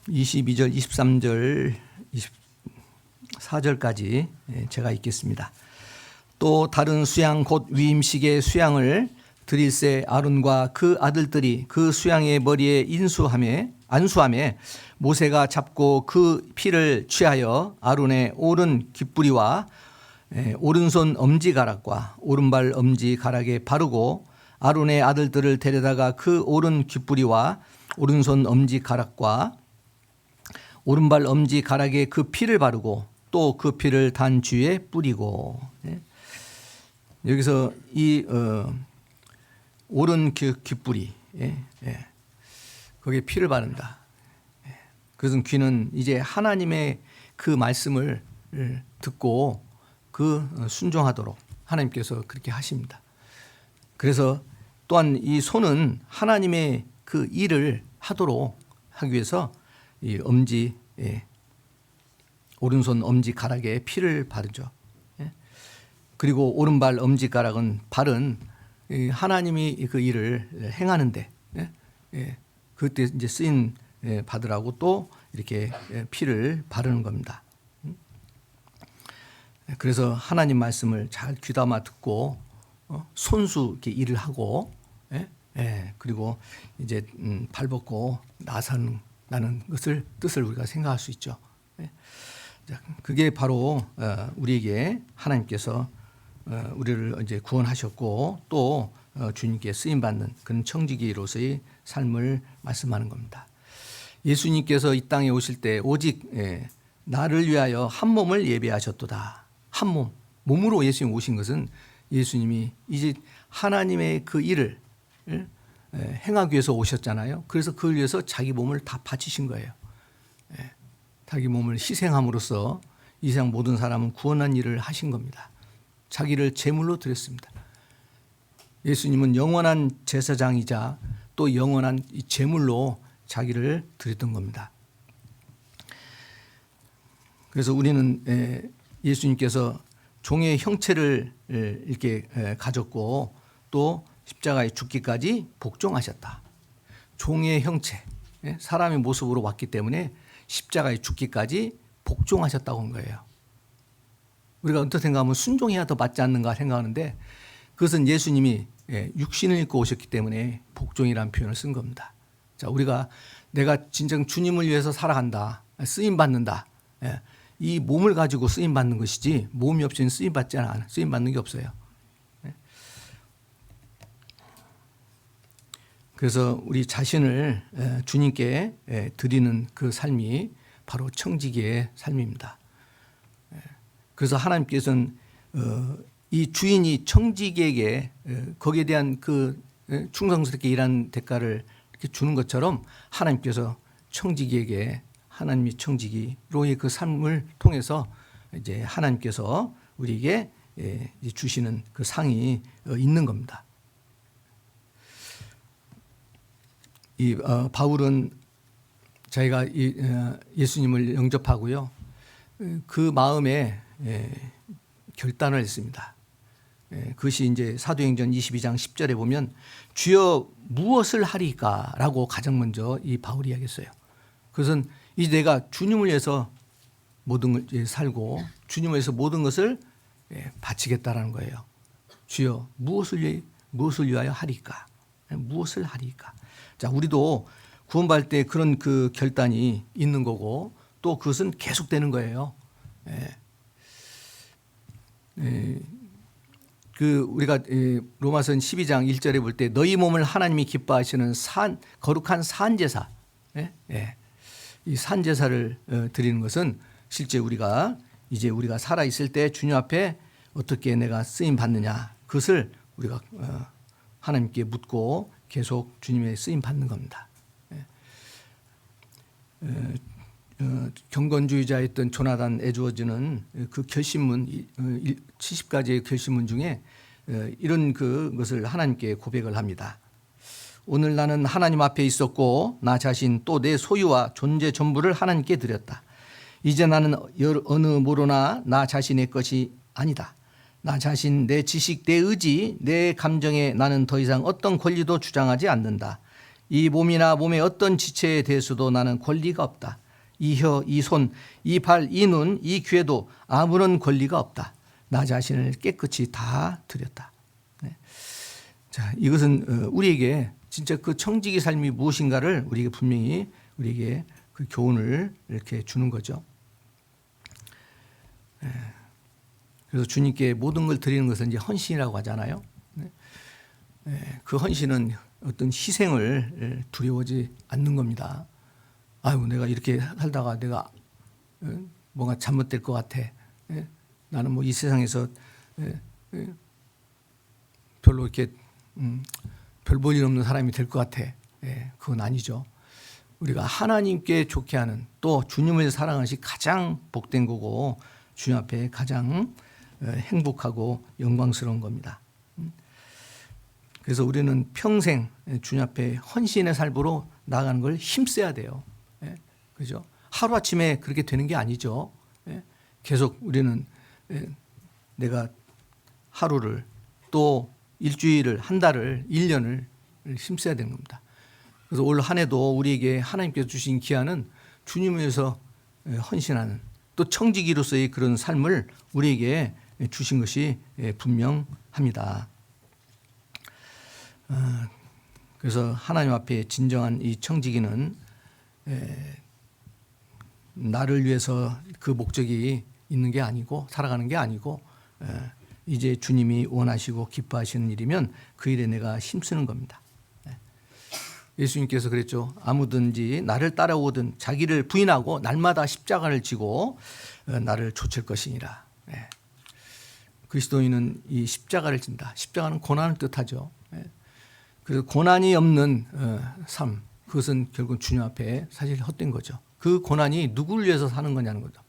(22절) (23절) (24절까지) 제가 읽겠습니다. 또 다른 수양 곧 위임식의 수양을 드릴새 아론과 그 아들들이 그 수양의 머리에 안수함에 모세가 잡고 그 피를 취하여 아론의 오른 귓부리와 오른손 엄지가락과 오른발 엄지가락에 바르고 아론의 아들들을 데려다가 그 오른 귓부리와 오른손 엄지가락과 오른발 엄지가락에 그 피를 바르고 또 그 피를 단주에 뿌리고. 여기서 이 오른 귓부리 거기에 피를 바른다. 그것은 귀는 이제 하나님의 그 말씀을 듣고 그 순종하도록 하나님께서 그렇게 하십니다. 그래서 또한 이 손은 하나님의 그 일을 하도록 하기 위해서 이 오른손 엄지가락에 피를 바르죠. 그리고 오른발 엄지가락은 발은 하나님이 그 일을 행하는데 그때 이제 쓰임 받으라고 또 이렇게 피를 바르는 겁니다. 그래서 하나님 말씀을 잘 귀담아 듣고 손수 이렇게 일을 하고 그리고 이제 발 벗고 나서는 뜻을 우리가 생각할 수 있죠. 그게 바로 우리에게 하나님께서 우리를 이제 구원하셨고 또 주님께 쓰임 받는 그런 청지기로서의 삶을 말씀하는 겁니다. 예수님께서 이 땅에 오실 때 오직 나를 위하여 한 몸을 예배하셨도다. 한 몸, 몸으로 예수님 오신 것은 예수님이 이제 하나님의 그 일을 행하기 위해서 오셨잖아요. 그래서 그걸 위해서 자기 몸을 다 바치신 거예요. 자기 몸을 희생함으로써 이 세상 모든 사람은 구원한 일을 하신 겁니다. 자기를 제물로 드렸습니다. 예수님은 영원한 제사장이자 또 영원한 제물로 자기를 드렸던 겁니다. 그래서 우리는 예수님께서 종의 형체를 이렇게 가졌고 또 십자가에 죽기까지 복종하셨다. 종의 형체, 사람의 모습으로 왔기 때문에 십자가에 죽기까지 복종하셨다고 한 거예요. 우리가 어떻게 생각하면 순종해야 더 맞지 않는가 생각하는데 그것은 예수님이 육신을 입고 오셨기 때문에 복종이라는 표현을 쓴 겁니다. 자, 우리가 내가 진정 주님을 위해서 살아간다, 쓰임 받는다. 이 몸을 가지고 쓰임 받는 것이지 몸이 없이는 쓰임 받지 않아. 쓰임 받는 게 없어요. 그래서 우리 자신을 주님께 드리는 그 삶이 바로 청지기의 삶입니다. 그래서 하나님께서는 이 주인이 청지기에게 거기에 대한 그 충성스럽게 일하는 대가를 이렇게 주는 것처럼 하나님께서 청지기에게 하나님이 청지기로의 그 삶을 통해서 이제 하나님께서 우리에게 주시는 그 상이 있는 겁니다. 이 바울은 자기가 예수님을 영접하고요, 그 마음에 결단을 했습니다. 그것이 이제 사도행전 22장 10절에 보면 주여 무엇을 하리까라고 가장 먼저 이 바울이 이야기했어요. 그것은 이제 내가 주님을 위해서 모든 걸 살고 주님을 위해서 모든 것을 바치겠다라는 거예요. 주여 무엇을 위하여 하리까? 무엇을 하리까? 자, 우리도 구원받을 때 그런 그 결단이 있는 거고 또 그것은 계속되는 거예요. 그 우리가 로마서 12장 1절에 볼 때 너희 몸을 하나님이 기뻐하시는 거룩한 산제사, 이 산제사를 드리는 것은 실제 우리가 이제 우리가 살아 있을 때 주님 앞에 어떻게 내가 쓰임 받느냐, 그것을 우리가 하나님께 묻고 계속 주님의 쓰임 받는 겁니다. 경건주의자였던 조나단 에드워즈는 그 결심문 70가지의 결심문 중에 이런 그것을 하나님께 고백을 합니다. 오늘 나는 하나님 앞에 있었고 나 자신 또 내 소유와 존재 전부를 하나님께 드렸다. 이제 나는 어느 모로나 나 자신의 것이 아니다. 나 자신, 내 지식, 내 의지, 내 감정에 나는 더 이상 어떤 권리도 주장하지 않는다. 이 몸이나 몸의 어떤 지체에 대해서도 나는 권리가 없다. 이 혀, 이 손, 이 발, 이 눈, 이 귀에도 아무런 권리가 없다. 나 자신을 깨끗이 다 드렸다. 자, 이것은 우리에게 진짜 그 청지기 삶이 무엇인가를 우리에게 분명히 우리에게 그 교훈을 이렇게 주는 거죠. 그래서 주님께 모든 걸 드리는 것은 이제 헌신이라고 하잖아요. 그 헌신은 어떤 희생을 두려워하지 않는 겁니다. 아유, 내가 이렇게 살다가 내가 뭔가 잘못될 것 같아. 나는 뭐 이 세상에서 별로 이렇게 별 볼 일 없는 사람이 될 것 같아. 그건 아니죠. 우리가 하나님께 좋게 하는 또 주님을 사랑하는 것이 가장 복된 거고 주님 앞에 가장 행복하고 영광스러운 겁니다. 그래서 우리는 평생 주님 앞에 헌신의 삶으로 나아가는 걸 힘써야 돼요. 그죠? 하루아침에 그렇게 되는 게 아니죠. 계속 우리는 내가 하루를 또 일주일을 한 달을 1년을 힘써야 되는 겁니다. 그래서 올 한 해도 우리에게 하나님께서 주신 기한은 주님을 위해서 헌신하는 또 청지기로서의 그런 삶을 우리에게 주신 것이 분명합니다. 그래서 하나님 앞에 진정한 이 청지기는 나를 위해서 그 목적이 있는 게 아니고 살아가는 게 아니고 이제 주님이 원하시고 기뻐하시는 일이면 그 일에 내가 힘쓰는 겁니다. 예수님께서 그랬죠. 아무든지 나를 따라오든 자기를 부인하고 날마다 십자가를 지고 나를 좇을 것이니라. 그리스도인은 이 십자가를 진다. 십자가는 고난을 뜻하죠. 그래서 고난이 없는 삶, 그것은 결국 주님 앞에 사실 헛된 거죠. 그 고난이 누구를 위해서 사는 거냐는 거죠.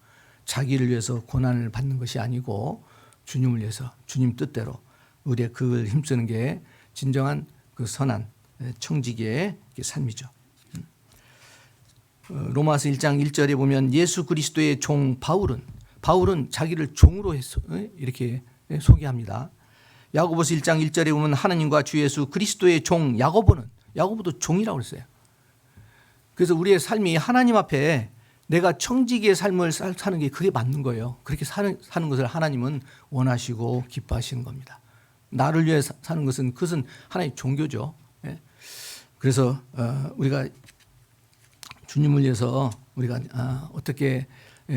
자기를 위해서 고난을 받는 것이 아니고 주님을 위해서, 주님 뜻대로 우리의 그걸 힘쓰는 게 진정한 그 선한 청지기의 삶이죠. 로마서 1장 1절에 보면 예수 그리스도의 종 바울은 자기를 종으로 해서 이렇게 소개합니다. 야고보서 1장 1절에 보면 하나님과 주 예수 그리스도의 종 야고보도 종이라고 했어요. 그래서 우리의 삶이 하나님 앞에 내가 청지기의 삶을 사는 게 그게 맞는 거예요. 그렇게 사는 것을 하나님은 원하시고 기뻐하시는 겁니다. 나를 위해 사는 그것은 하나의 종교죠. 그래서 우리가 주님을 위해서 우리가 어떻게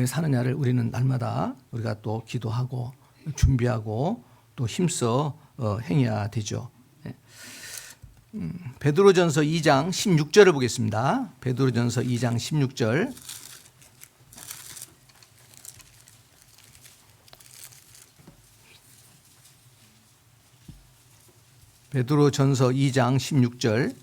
사느냐를 우리는 날마다 우리가 또 기도하고 준비하고 또 힘써 행해야 되죠. 베드로전서 2장 16절을 보겠습니다. 베드로전서 2장 16절. 베드로전서 2장 16절.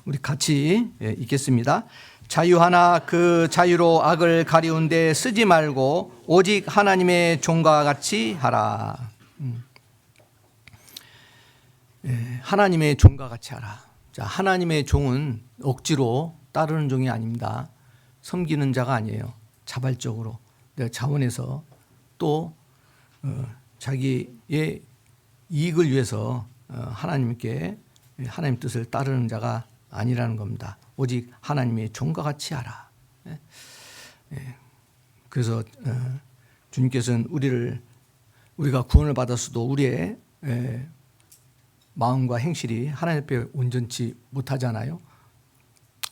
우리 같이 읽겠습니다. 자유하나 그 자유로 악을 가리운데 쓰지 말고 오직 하나님의 종과 같이 하라. 하나님의 종과 같이 하라. 자, 하나님의 종은 억지로 따르는 종이 아닙니다. 섬기는 자가 아니에요. 자발적으로 내가 자원해서 또 자기의 이익을 위해서 하나님께 하나님 뜻을 따르는 자가 아니라는 겁니다. 오직 하나님의 종과 같이 하라. 그래서 주님께서는 우리가 구원을 받았어도 우리의 마음과 행실이 하나님 앞에 온전치 못하잖아요.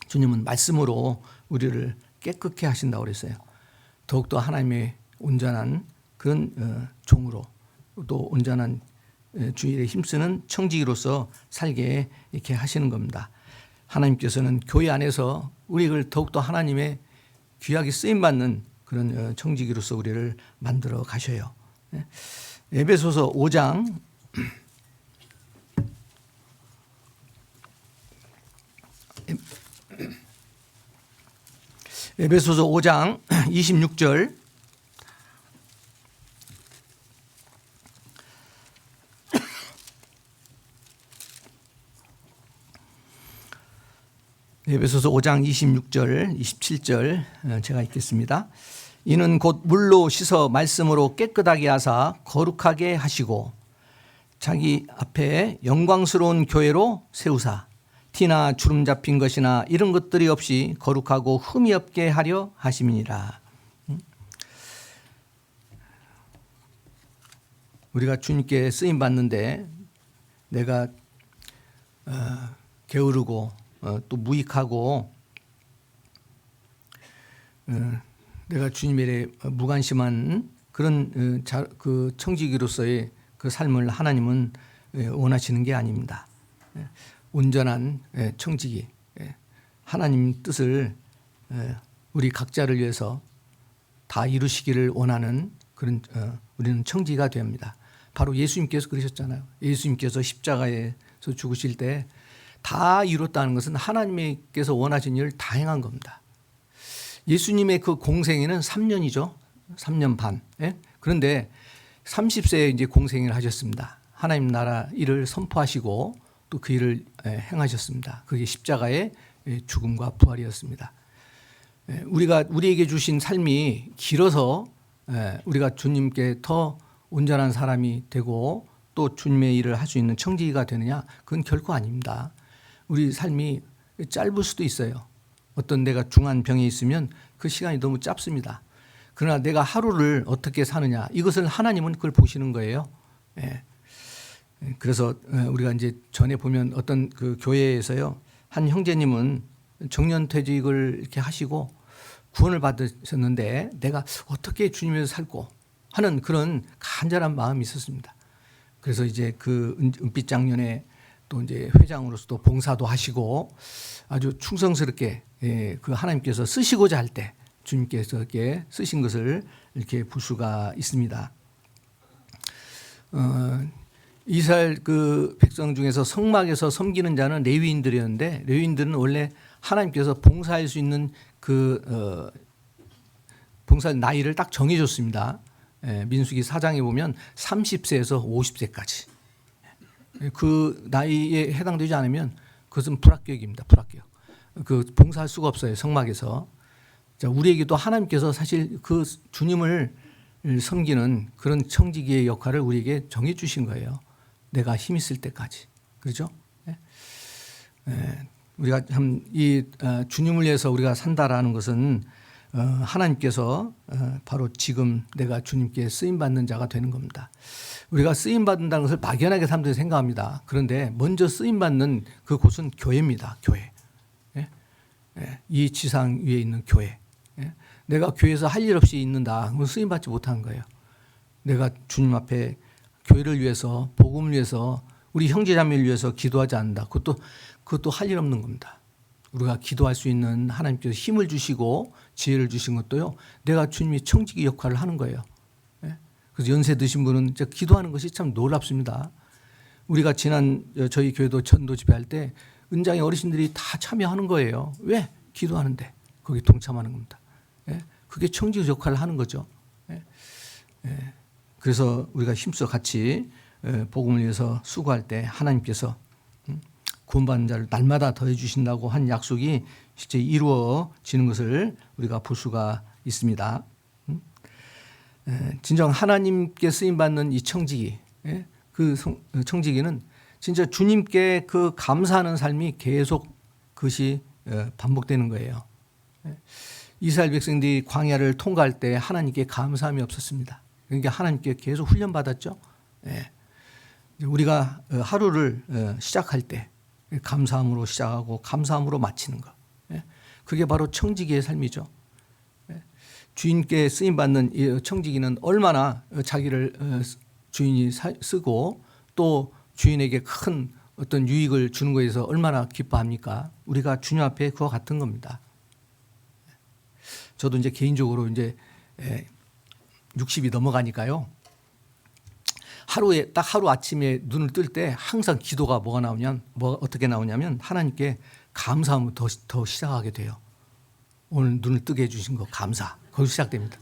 주님은 말씀으로 우리를 깨끗게 하신다고 그랬어요. 더욱더 하나님의 온전한 그런 종으로 또 온전한 주일에 힘쓰는 청지기로서 살게 이렇게 하시는 겁니다. 하나님께서는 교회 안에서 우리를 더욱더 하나님의 귀하게 쓰임받는 그런 청지기로서 우리를 만들어 가셔요. 에베소서 5장 에베소서 5장 26절. 에베소서 5장 26절, 27절 제가 읽겠습니다. 이는 곧 물로 씻어 말씀으로 깨끗하게 하사 거룩하게 하시고 자기 앞에 영광스러운 교회로 세우사 티나 주름 잡힌 것이나 이런 것들이 없이 거룩하고 흠이 없게 하려 하심이니라. 우리가 주님께 쓰임 받는데 내가 게으르고 또 무익하고 내가 주님에 대해 무관심한 그런 그 청지기로서의 그 삶을 하나님은 원하시는 게 아닙니다. 온전한 청지기, 하나님 뜻을 우리 각자를 위해서 다 이루시기를 원하는 그런 우리는 청지기가 됩니다. 바로 예수님께서 그러셨잖아요. 예수님께서 십자가에서 죽으실 때 다 이뤘다는 것은 하나님께서 원하신 일을 다 행한 겁니다. 예수님의 그 공생애는 3년이죠. 3년 반. 그런데 30세에 이제 공생애를 하셨습니다. 하나님 나라 일을 선포하시고 또 그 일을 행하셨습니다. 그게 십자가의 죽음과 부활이었습니다. 우리에게 주신 삶이 길어서 우리가 주님께 더 온전한 사람이 되고 또 주님의 일을 할 수 있는 청지기가 되느냐? 그건 결코 아닙니다. 우리 삶이 짧을 수도 있어요. 어떤 내가 중한 병에 있으면 그 시간이 너무 짧습니다. 그러나 내가 하루를 어떻게 사느냐, 이것을 하나님은 그걸 보시는 거예요. 그래서 우리가 이제 전에 보면 어떤 그 교회에서요, 한 형제님은 정년퇴직을 이렇게 하시고 구원을 받으셨는데 내가 어떻게 주님에서 살고 하는 그런 간절한 마음이 있었습니다. 그래서 이제 그 은빛 장년에 또 이제 회장으로서도 봉사도 하시고 아주 충성스럽게 그 하나님께서 쓰시고자 할 때 주님께서 이렇게 쓰신 것을 이렇게 볼 수가 있습니다. 이스라엘 그 백성 중에서 성막에서 섬기는 자는 레위인들이었는데 레위인들은 원래 하나님께서 봉사할 수 있는 그 봉사 나이를 딱 정해줬습니다. 민수기 4장에 보면 30세에서 50세까지 그 나이에 해당되지 않으면 그것은 불합격입니다. 불합격. 그 봉사할 수가 없어요. 성막에서. 자, 우리에게도 하나님께서 사실 그 주님을 섬기는 그런 청지기의 역할을 우리에게 정해 주신 거예요. 내가 힘 있을 때까지. 그렇죠? 우리가 참 이 주님을 위해서 우리가 산다라는 것은 하나님께서 바로 지금 내가 주님께 쓰임 받는 자가 되는 겁니다. 우리가 쓰임 받는다는 것을 막연하게 사람들이 생각합니다. 그런데 먼저 쓰임 받는 그 곳은 교회입니다. 교회. 이 지상 위에 있는 교회. 내가 교회에서 할 일 없이 있는다. 그건 쓰임 받지 못하는 거예요. 내가 주님 앞에 교회를 위해서 복음을 위해서 우리 형제자매를 위해서 기도하지 않는다. 그것도 할 일 없는 겁니다. 우리가 기도할 수 있는 하나님께서 힘을 주시고 지혜를 주신 것도요. 내가 주님이 청지기 역할을 하는 거예요. 그래서 연세 드신 분은 기도하는 것이 참 놀랍습니다. 우리가 지난 저희 교회도 전도 집회할 때 은장의 어르신들이 다 참여하는 거예요. 왜? 기도하는데 거기 동참하는 겁니다. 그게 청지기 역할을 하는 거죠. 그래서 우리가 힘써 같이 복음을 위해서 수고할 때 하나님께서 구원받는 자를 날마다 더해 주신다고 한 약속이 실제 이루어지는 것을 우리가 볼 수가 있습니다. 진정 하나님께 쓰임 받는 이 청지기, 그 청지기는 진짜 주님께 그 감사하는 삶이 계속 그것이 반복되는 거예요. 이스라엘 백성들이 광야를 통과할 때 하나님께 감사함이 없었습니다. 그러니까 하나님께 계속 훈련받았죠. 우리가 하루를 시작할 때 감사함으로 시작하고 감사함으로 마치는 것. 그게 바로 청지기의 삶이죠. 주인께 쓰임받는 이 청지기는 얼마나 자기를 주인이 쓰고 또 주인에게 큰 어떤 유익을 주는 것에서 얼마나 기뻐합니까? 우리가 주님 앞에 그와 같은 겁니다. 저도 이제 개인적으로 이제 60이 넘어가니까요. 하루 아침에 눈을 뜰 때 항상 기도가 어떻게 나오냐면 하나님께 감사함으로 더 시작하게 돼요. 오늘 눈을 뜨게 해주신 거 감사. 거기서 시작됩니다.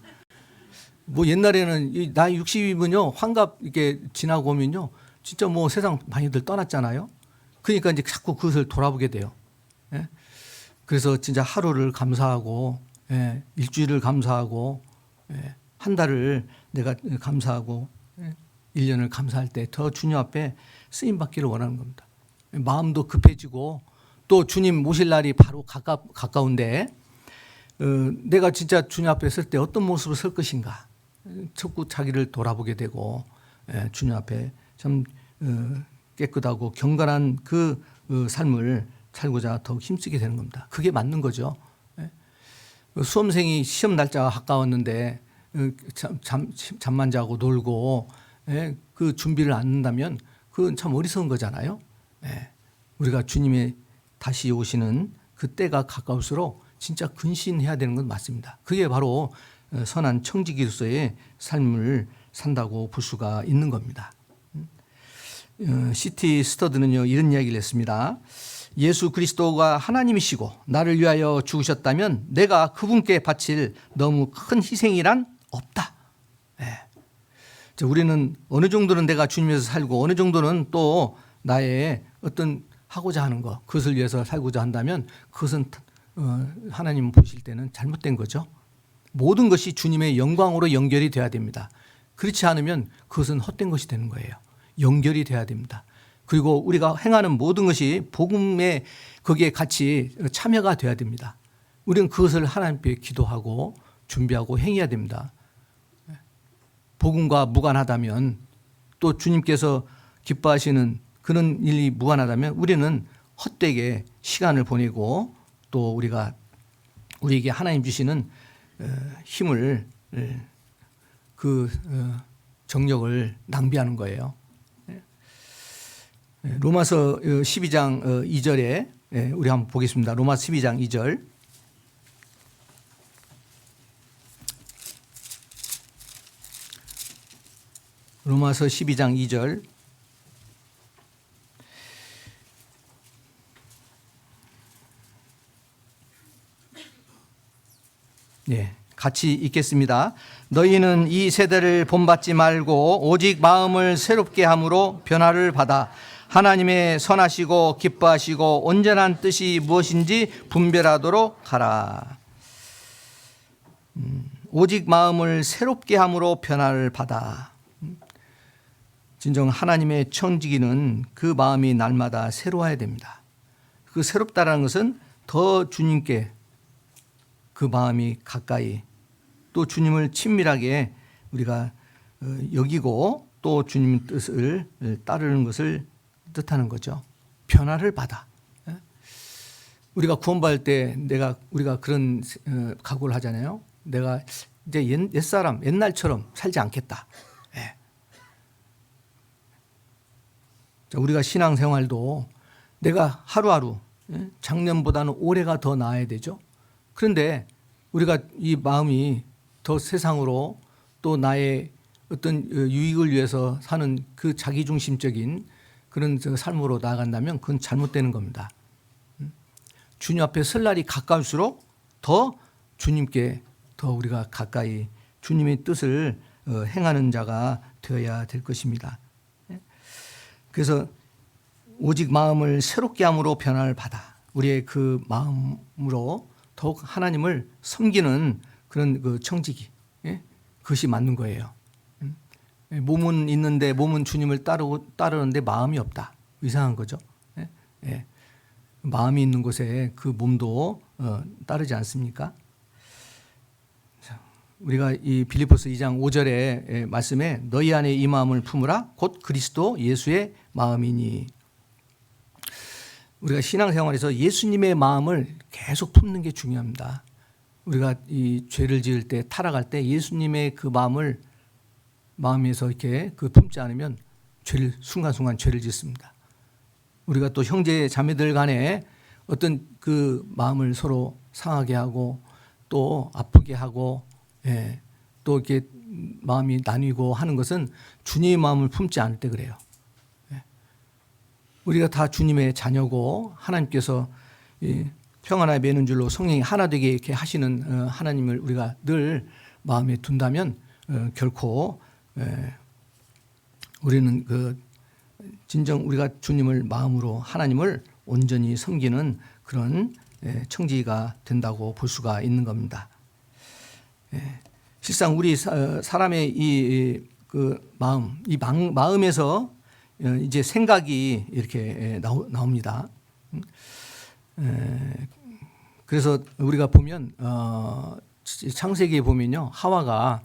뭐 옛날에는 나이 60이면요 환갑 이렇게 지나고 오면요 진짜 뭐 세상 많이들 떠났잖아요. 그러니까 이제 자꾸 그것을 돌아보게 돼요. 그래서 진짜 하루를 감사하고 일주일을 감사하고 한 달을 내가 감사하고 1년을 감사할 때 더 주님 앞에 쓰임 받기를 원하는 겁니다. 마음도 급해지고 또 주님 모실 날이 바로 가까운데 내가 진짜 주님 앞에 설 때 어떤 모습으로 설 것인가 자꾸 자기를 돌아보게 되고 주님 앞에 참 깨끗하고 경건한 그 삶을 살고자 더욱 힘쓰게 되는 겁니다. 그게 맞는 거죠. 수험생이 시험 날짜가 가까웠는데 잠만 자고 놀고 그 준비를 안 한다면 그건 참 어리석은 거잖아요. 우리가 주님의 다시 오시는 그 때가 가까울수록 진짜 근신해야 되는 건 맞습니다. 그게 바로 선한 청지기로서의 삶을 산다고 볼 수가 있는 겁니다. 시티 스터드는요 이런 이야기를 했습니다. 예수 그리스도가 하나님이시고 나를 위하여 죽으셨다면 내가 그분께 바칠 너무 큰 희생이란 없다. 우리는 어느 정도는 내가 주님에서 살고 어느 정도는 또 나의 어떤 하고자 하는 것 그것을 위해서 살고자 한다면 그것은 하나님 보실 때는 잘못된 거죠. 모든 것이 주님의 영광으로 연결이 돼야 됩니다. 그렇지 않으면 그것은 헛된 것이 되는 거예요. 연결이 돼야 됩니다. 그리고 우리가 행하는 모든 것이 복음에 거기에 같이 참여가 돼야 됩니다. 우리는 그것을 하나님께 기도하고 준비하고 행해야 됩니다. 복음과 무관하다면 또 주님께서 기뻐하시는 그런 일이 무관하다면 우리는 헛되게 시간을 보내고 또 우리가 우리에게 하나님 주시는 힘을 정력을 낭비하는 거예요. 로마서 12장 2절에 우리 한번 보겠습니다. 로마서 12장 2절. 로마서 12장 2절. 네, 같이 읽겠습니다. 너희는 이 세대를 본받지 말고 오직 마음을 새롭게 함으로 변화를 받아 하나님의 선하시고 기뻐하시고 온전한 뜻이 무엇인지 분별하도록 하라. 오직 마음을 새롭게 함으로 변화를 받아. 진정 하나님의 청지기는 그 마음이 날마다 새로워야 됩니다. 그 새롭다라는 것은 더 주님께 그 마음이 가까이, 또 주님을 친밀하게 우리가 여기고 또 주님 뜻을 따르는 것을 뜻하는 거죠. 변화를 받아. 우리가 구원받을 때 우리가 그런 각오를 하잖아요. 내가 이제 옛사람 옛날처럼 살지 않겠다. 우리가 신앙생활도 내가 하루하루 작년보다는 올해가 더 나아야 되죠. 그런데 우리가 이 마음이 더 세상으로 또 나의 어떤 유익을 위해서 사는 그 자기중심적인 그런 삶으로 나아간다면 그건 잘못되는 겁니다. 주님 앞에 설 날이 가까울수록 더 주님께 더 우리가 가까이 주님의 뜻을 행하는 자가 되어야 될 것입니다. 그래서 오직 마음을 새롭게 함으로 변화를 받아 우리의 그 마음으로 더욱 하나님을 섬기는 그런 그 청지기, 그것이 맞는 거예요. 몸은 있는데 몸은 주님을 따르는데 마음이 없다. 이상한 거죠. 마음이 있는 곳에 그 몸도 따르지 않습니까? 우리가 이 빌립보서 2장 5절의 말씀에 너희 안에 이 마음을 품으라 곧 그리스도 예수의 마음이니. 우리가 신앙생활에서 예수님의 마음을 계속 품는 게 중요합니다. 우리가 이 죄를 지을 때 타락할 때 예수님의 그 마음에서 이렇게 그 품지 않으면 순간순간 죄를 짓습니다. 우리가 또 형제 자매들 간에 어떤 그 마음을 서로 상하게 하고 또 아프게 하고 또 이렇게 마음이 나뉘고 하는 것은 주님의 마음을 품지 않을 때 그래요. 우리가 다 주님의 자녀고 하나님께서 평안하게 매는 줄로 성령이 하나 되게 이렇게 하시는 하나님을 우리가 늘 마음에 둔다면 결코 우리는 그 진정 우리가 주님을 마음으로 하나님을 온전히 섬기는 그런 청지기가 된다고 볼 수가 있는 겁니다. 실상 우리 사람의 이 그 마음에서 이제 생각이 이렇게 나옵니다. 그래서 우리가 보면 창세기에 보면요, 하와가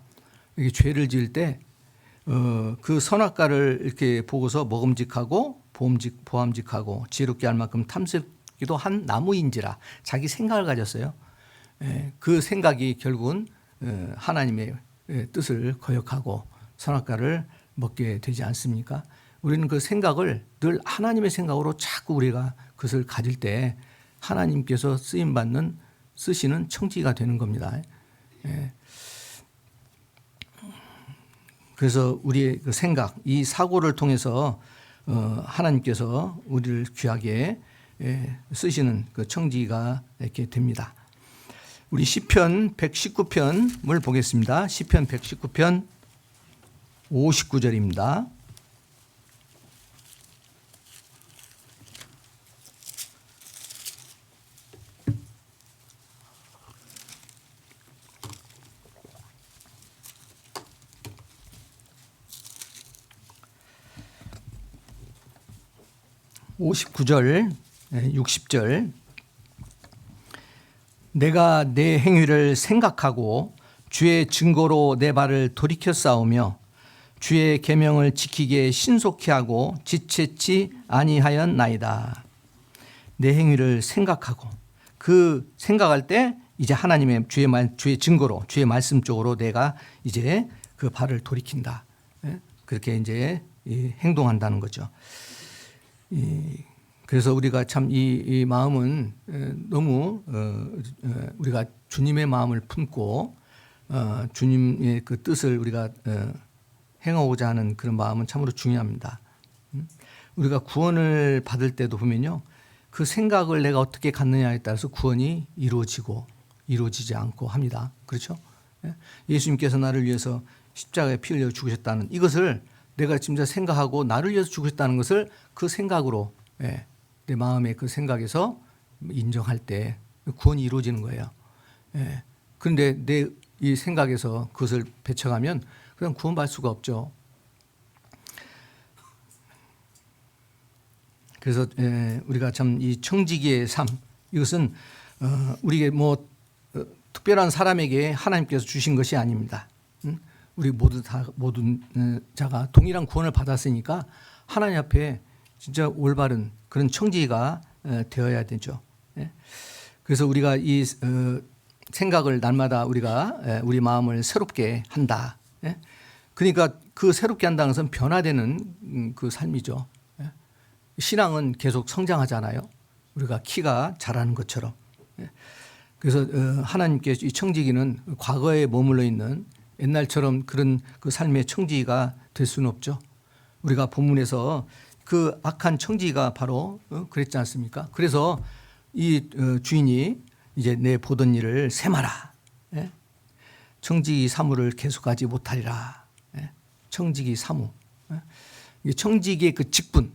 이렇게 죄를 지을 때 그 선악과를 이렇게 보고서 먹음직하고 보암직하고 지혜롭게 할 만큼 탐스럽기도 한 나무인지라 자기 생각을 가졌어요. 그 생각이 결국은 하나님의 뜻을 거역하고 선악과를 먹게 되지 않습니까? 우리는 그 생각을 늘 하나님의 생각으로 자꾸 우리가 그것을 가질 때 하나님께서 쓰시는 청지기가 되는 겁니다. 그래서 우리의 그 생각, 이 사고를 통해서 하나님께서 우리를 귀하게 쓰시는 그 청지기가 이렇게 됩니다. 우리 시편 119편을 보겠습니다. 시편 119편 59절입니다. (59절) 60절 내가 내 행위를 생각하고 주의 증거로 내 발을 돌이켜 싸우며 주의 계명을 지키기에 신속히 하고 지체치 아니하였나이다. 내 행위를 생각하고 그 생각할 때 이제 하나님의 주의 증거로 주의 말씀 쪽으로 내가 이제 그 발을 돌이킨다. 예? 그렇게 이제 행동한다는 거죠. 그래서 우리가 참 이 마음은 너무 우리가 주님의 마음을 품고 주님의 그 뜻을 우리가 행하고자 하는 그런 마음은 참으로 중요합니다. 우리가 구원을 받을 때도 보면요, 그 생각을 내가 어떻게 갖느냐에 따라서 구원이 이루어지고 이루어지지 않고 합니다. 그렇죠? 예수님께서 나를 위해서 십자가에 피 흘려 죽으셨다는 이것을 내가 진짜 생각하고 나를 위해서 죽으셨다는 것을 그 생각으로 내 마음의 그 생각에서 인정할 때 구원이 이루어지는 거예요. 그런데 내 이 생각에서 그것을 배척하면 그냥 구원받을 수가 없죠. 그래서 우리가 참 이 청지기의 삶, 이것은 우리에게 뭐 특별한 사람에게 하나님께서 주신 것이 아닙니다. 우리 모든 자가 동일한 구원을 받았으니까 하나님 앞에 진짜 올바른 그런 청지기가 되어야 되죠. 그래서 우리가 이 생각을 날마다 우리가 우리 마음을 새롭게 한다. 그러니까 그 새롭게 한다는 것은 변화되는 그 삶이죠. 신앙은 계속 성장하잖아요. 우리가 키가 자라는 것처럼. 그래서 하나님께서 이 청지기는 과거에 머물러 있는 옛날처럼 그런 그 삶의 청지기가 될 수는 없죠. 우리가 본문에서 그 악한 청지기가 바로 그랬지 않습니까? 그래서 이 주인이 이제 내 보던 일을 세마라. 청지기 사무를 계속하지 못하리라. 청지기 사무. 청지기의 그 직분.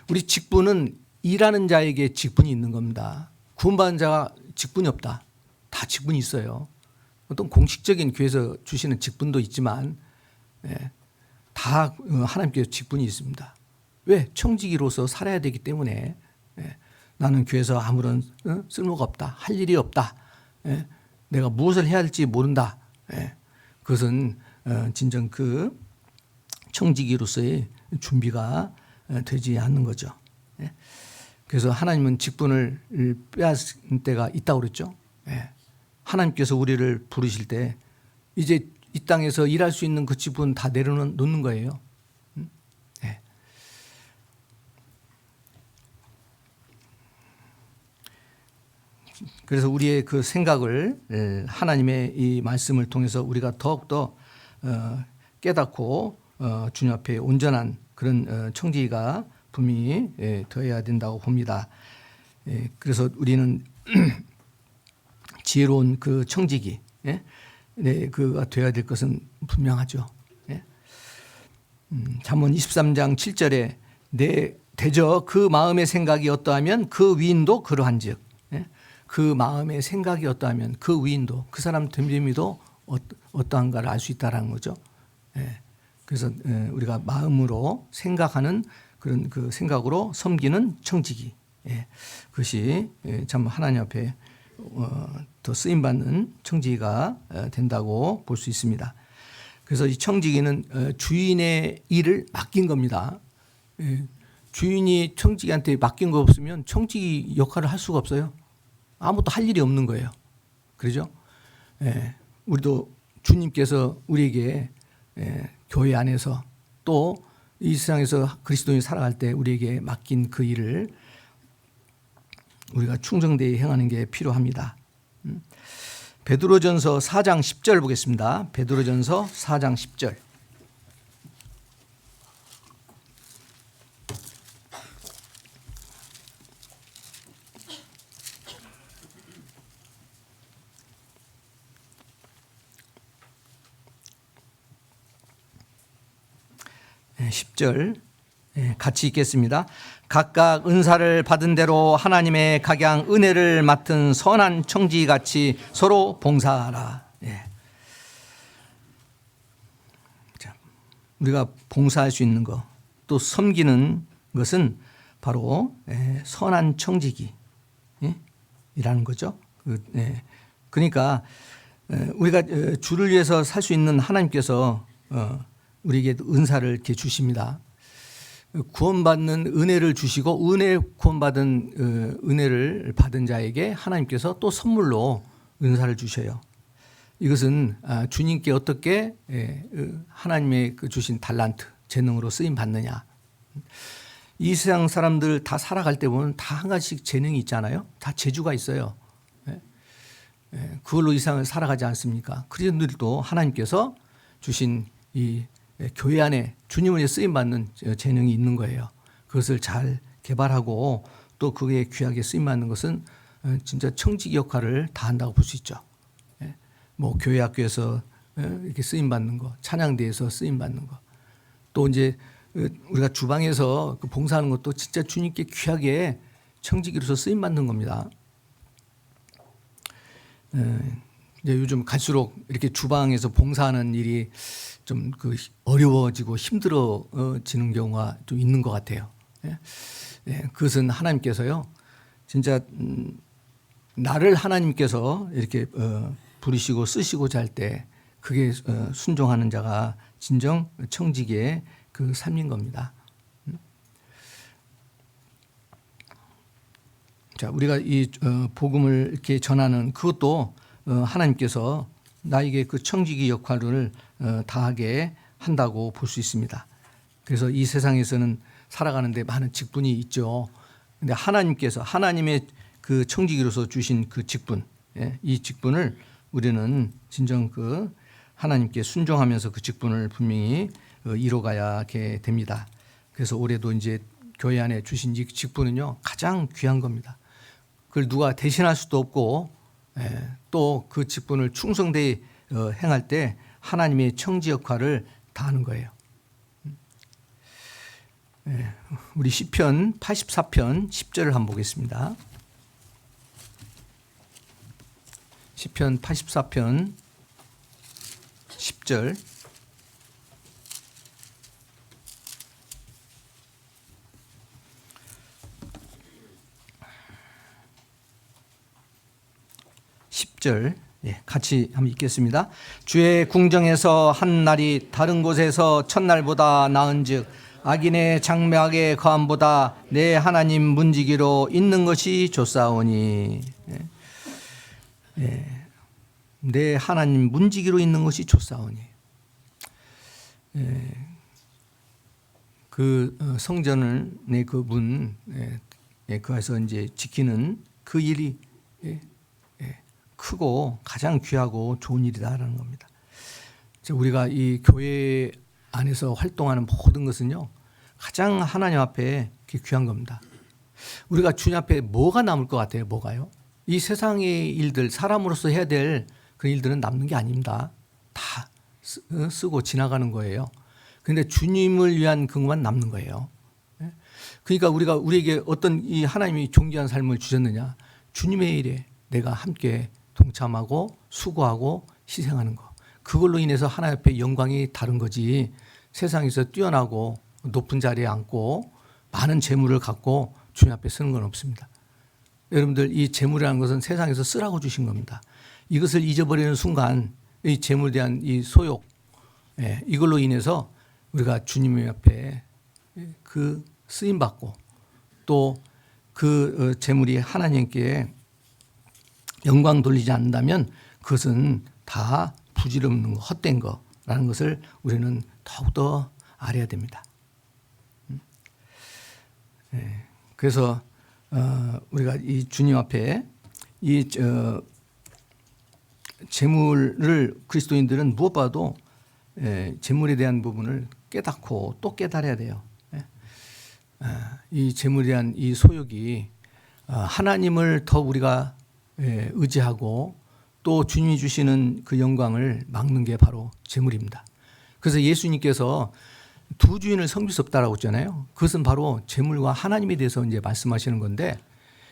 우리 직분은 일하는 자에게 직분이 있는 겁니다. 구원받은 자가 직분이 없다. 다 직분이 있어요. 어떤 공식적인 교회에서 주시는 직분도 있지만 다 하나님께서 직분이 있습니다. 왜? 청지기로서 살아야 되기 때문에 나는 교회에서 아무런 쓸모가 없다. 할 일이 없다. 내가 무엇을 해야 할지 모른다. 그것은 진정 그 청지기로서의 준비가 되지 않는 거죠. 그래서 하나님은 직분을 빼앗은 때가 있다고 그랬죠. 하나님께서 우리를 부르실 때 이제 이 땅에서 일할 수 있는 그 직분 다 내려놓는 거예요. 그래서 우리의 그 생각을 하나님의 이 말씀을 통해서 우리가 더욱더 깨닫고 주님 앞에 온전한 그런 청지기가 분명히 되어야 된다고 봅니다. 그래서 우리는 지혜로운 그 청지기 그가 되어야 될 것은 분명하죠. 잠언 23장 7절에 내 대저 그 마음의 생각이 어떠하면 그 위인도 그러한즉, 그 마음의 생각이 어떠하면 그 위인도, 그 사람 됨됨이도 어떠한가를 알 수 있다라는 거죠. 그래서 우리가 마음으로 생각하는 그런 그 생각으로 섬기는 청지기, 그것이 참 하나님 앞에 더 쓰임 받는 청지기가 된다고 볼 수 있습니다. 그래서 이 청지기는 주인의 일을 맡긴 겁니다. 주인이 청지기한테 맡긴 거 없으면 청지기 역할을 할 수가 없어요. 아무것도 할 일이 없는 거예요. 그렇죠? 우리도 주님께서 우리에게 교회 안에서 또 이 세상에서 그리스도인이 살아갈 때 우리에게 맡긴 그 일을 우리가 충성되이 행하는 게 필요합니다. 베드로전서 4장 10절 보겠습니다. 베드로전서 4장 10절. 네, 10절 같이 읽겠습니다. 각각 은사를 받은 대로 하나님의 각양 은혜를 맡은 선한 청지기같이 서로 봉사하라. 자, 우리가 봉사할 수 있는 것, 또 섬기는 것은 바로 선한 청지기이라는 거죠. 그러니까 우리가 주를 위해서 살 수 있는 하나님께서 우리에게 은사를 이렇게 주십니다. 구원받는 은혜를 주시고 구원받은 은혜를 받은 자에게 하나님께서 또 선물로 은사를 주셔요. 이것은 주님께 어떻게 하나님의 그 주신 달란트, 재능으로 쓰임 받느냐. 이 세상 사람들 다 살아갈 때 보면 다 한 가지씩 재능이 있잖아요. 다 재주가 있어요. 그걸로 이 세상을 살아가지 않습니까? 그리스도인들도 하나님께서 주신 이 교회 안에 주님을 위해 쓰임 받는 재능이 있는 거예요. 그것을 잘 개발하고 또 그게 귀하게 쓰임 받는 것은 진짜 청지기 역할을 다 한다고 볼 수 있죠. 뭐 교회 학교에서 이렇게 쓰임 받는 거, 찬양대에서 쓰임 받는 거, 또 이제 우리가 주방에서 봉사하는 것도 진짜 주님께 귀하게 청지기로서 쓰임 받는 겁니다. 이제 요즘 갈수록 이렇게 주방에서 봉사하는 일이 좀 그 어려워지고 힘들어지는 경우가 좀 있는 것 같아요. 그것은 하나님께서요, 진짜 나를 하나님께서 이렇게 부르시고 쓰시고자 할 때 그게 순종하는 자가 진정 청지기의 그 삶인 겁니다. 자, 우리가 이 복음을 이렇게 전하는 그것도 하나님께서 나에게 그 청지기 역할을 다하게 한다고 볼 수 있습니다. 그래서 이 세상에서는 살아가는데 많은 직분이 있죠. 근데 하나님께서 하나님의 그 청지기로서 주신 그 직분, 이 직분을 우리는 진정 그 하나님께 순종하면서 그 직분을 분명히 이뤄가야 하게 됩니다. 그래서 올해도 이제 교회 안에 주신 이 직분은요, 가장 귀한 겁니다. 그걸 누가 대신할 수도 없고, 또 그 직분을 충성되이 행할 때 하나님의 청지 역할을 다하는 거예요. 우리 시편 84편 10절을 한번 보겠습니다. 시편 84편 10절. 같이 한번 읽겠습니다. 주의 궁정에서 한 날이 다른 곳에서 첫날보다 나은즉 악인의 장막의 거함보다 내 하나님 문지기로 있는 것이 좋사오니. 내 하나님 문지기로 있는 것이 좋사오니. 그 성전을 내 그 문, 그에서 이제 지키는 그 일이 크고 가장 귀하고 좋은 일이다라는 겁니다. 우리가 이 교회 안에서 활동하는 모든 것은요, 가장 하나님 앞에 귀한 겁니다. 우리가 주님 앞에 뭐가 남을 것 같아요? 뭐가요? 이 세상의 일들, 사람으로서 해야 될 그 일들은 남는 게 아닙니다. 다 쓰고 지나가는 거예요. 그런데 주님을 위한 그것만 남는 거예요. 그러니까 우리에게 어떤 이 하나님이 존귀한 삶을 주셨느냐? 주님의 일에 내가 함께 동참하고 수고하고 희생하는 거. 그걸로 인해서 하나님 앞에 영광이 다른 거지. 세상에서 뛰어나고 높은 자리에 앉고 많은 재물을 갖고 주님 앞에 쓰는 건 없습니다. 여러분들, 이 재물이라는 것은 세상에서 쓰라고 주신 겁니다. 이것을 잊어버리는 순간 이 재물에 대한 이 소욕, 이걸로 인해서 우리가 주님 앞에 그 쓰임 받고 또 그 재물이 하나님께 영광 돌리지 않는다면 그것은 다 부질없는 거, 헛된 거라는 것을 우리는 더욱더 알아야 됩니다. 그래서 우리가 이 주님 앞에 이 재물을 그리스도인들은 무엇보다도 재물에 대한 부분을 깨닫고 또 깨달아야 돼요. 이 재물에 대한 이 소욕이 하나님을 더 우리가 의지하고 또 주님이 주시는 그 영광을 막는 게 바로 재물입니다. 그래서 예수님께서 두 주인을 섬길 수 없다라고 했잖아요. 그것은 바로 재물과 하나님에 대해서 이제 말씀하시는 건데,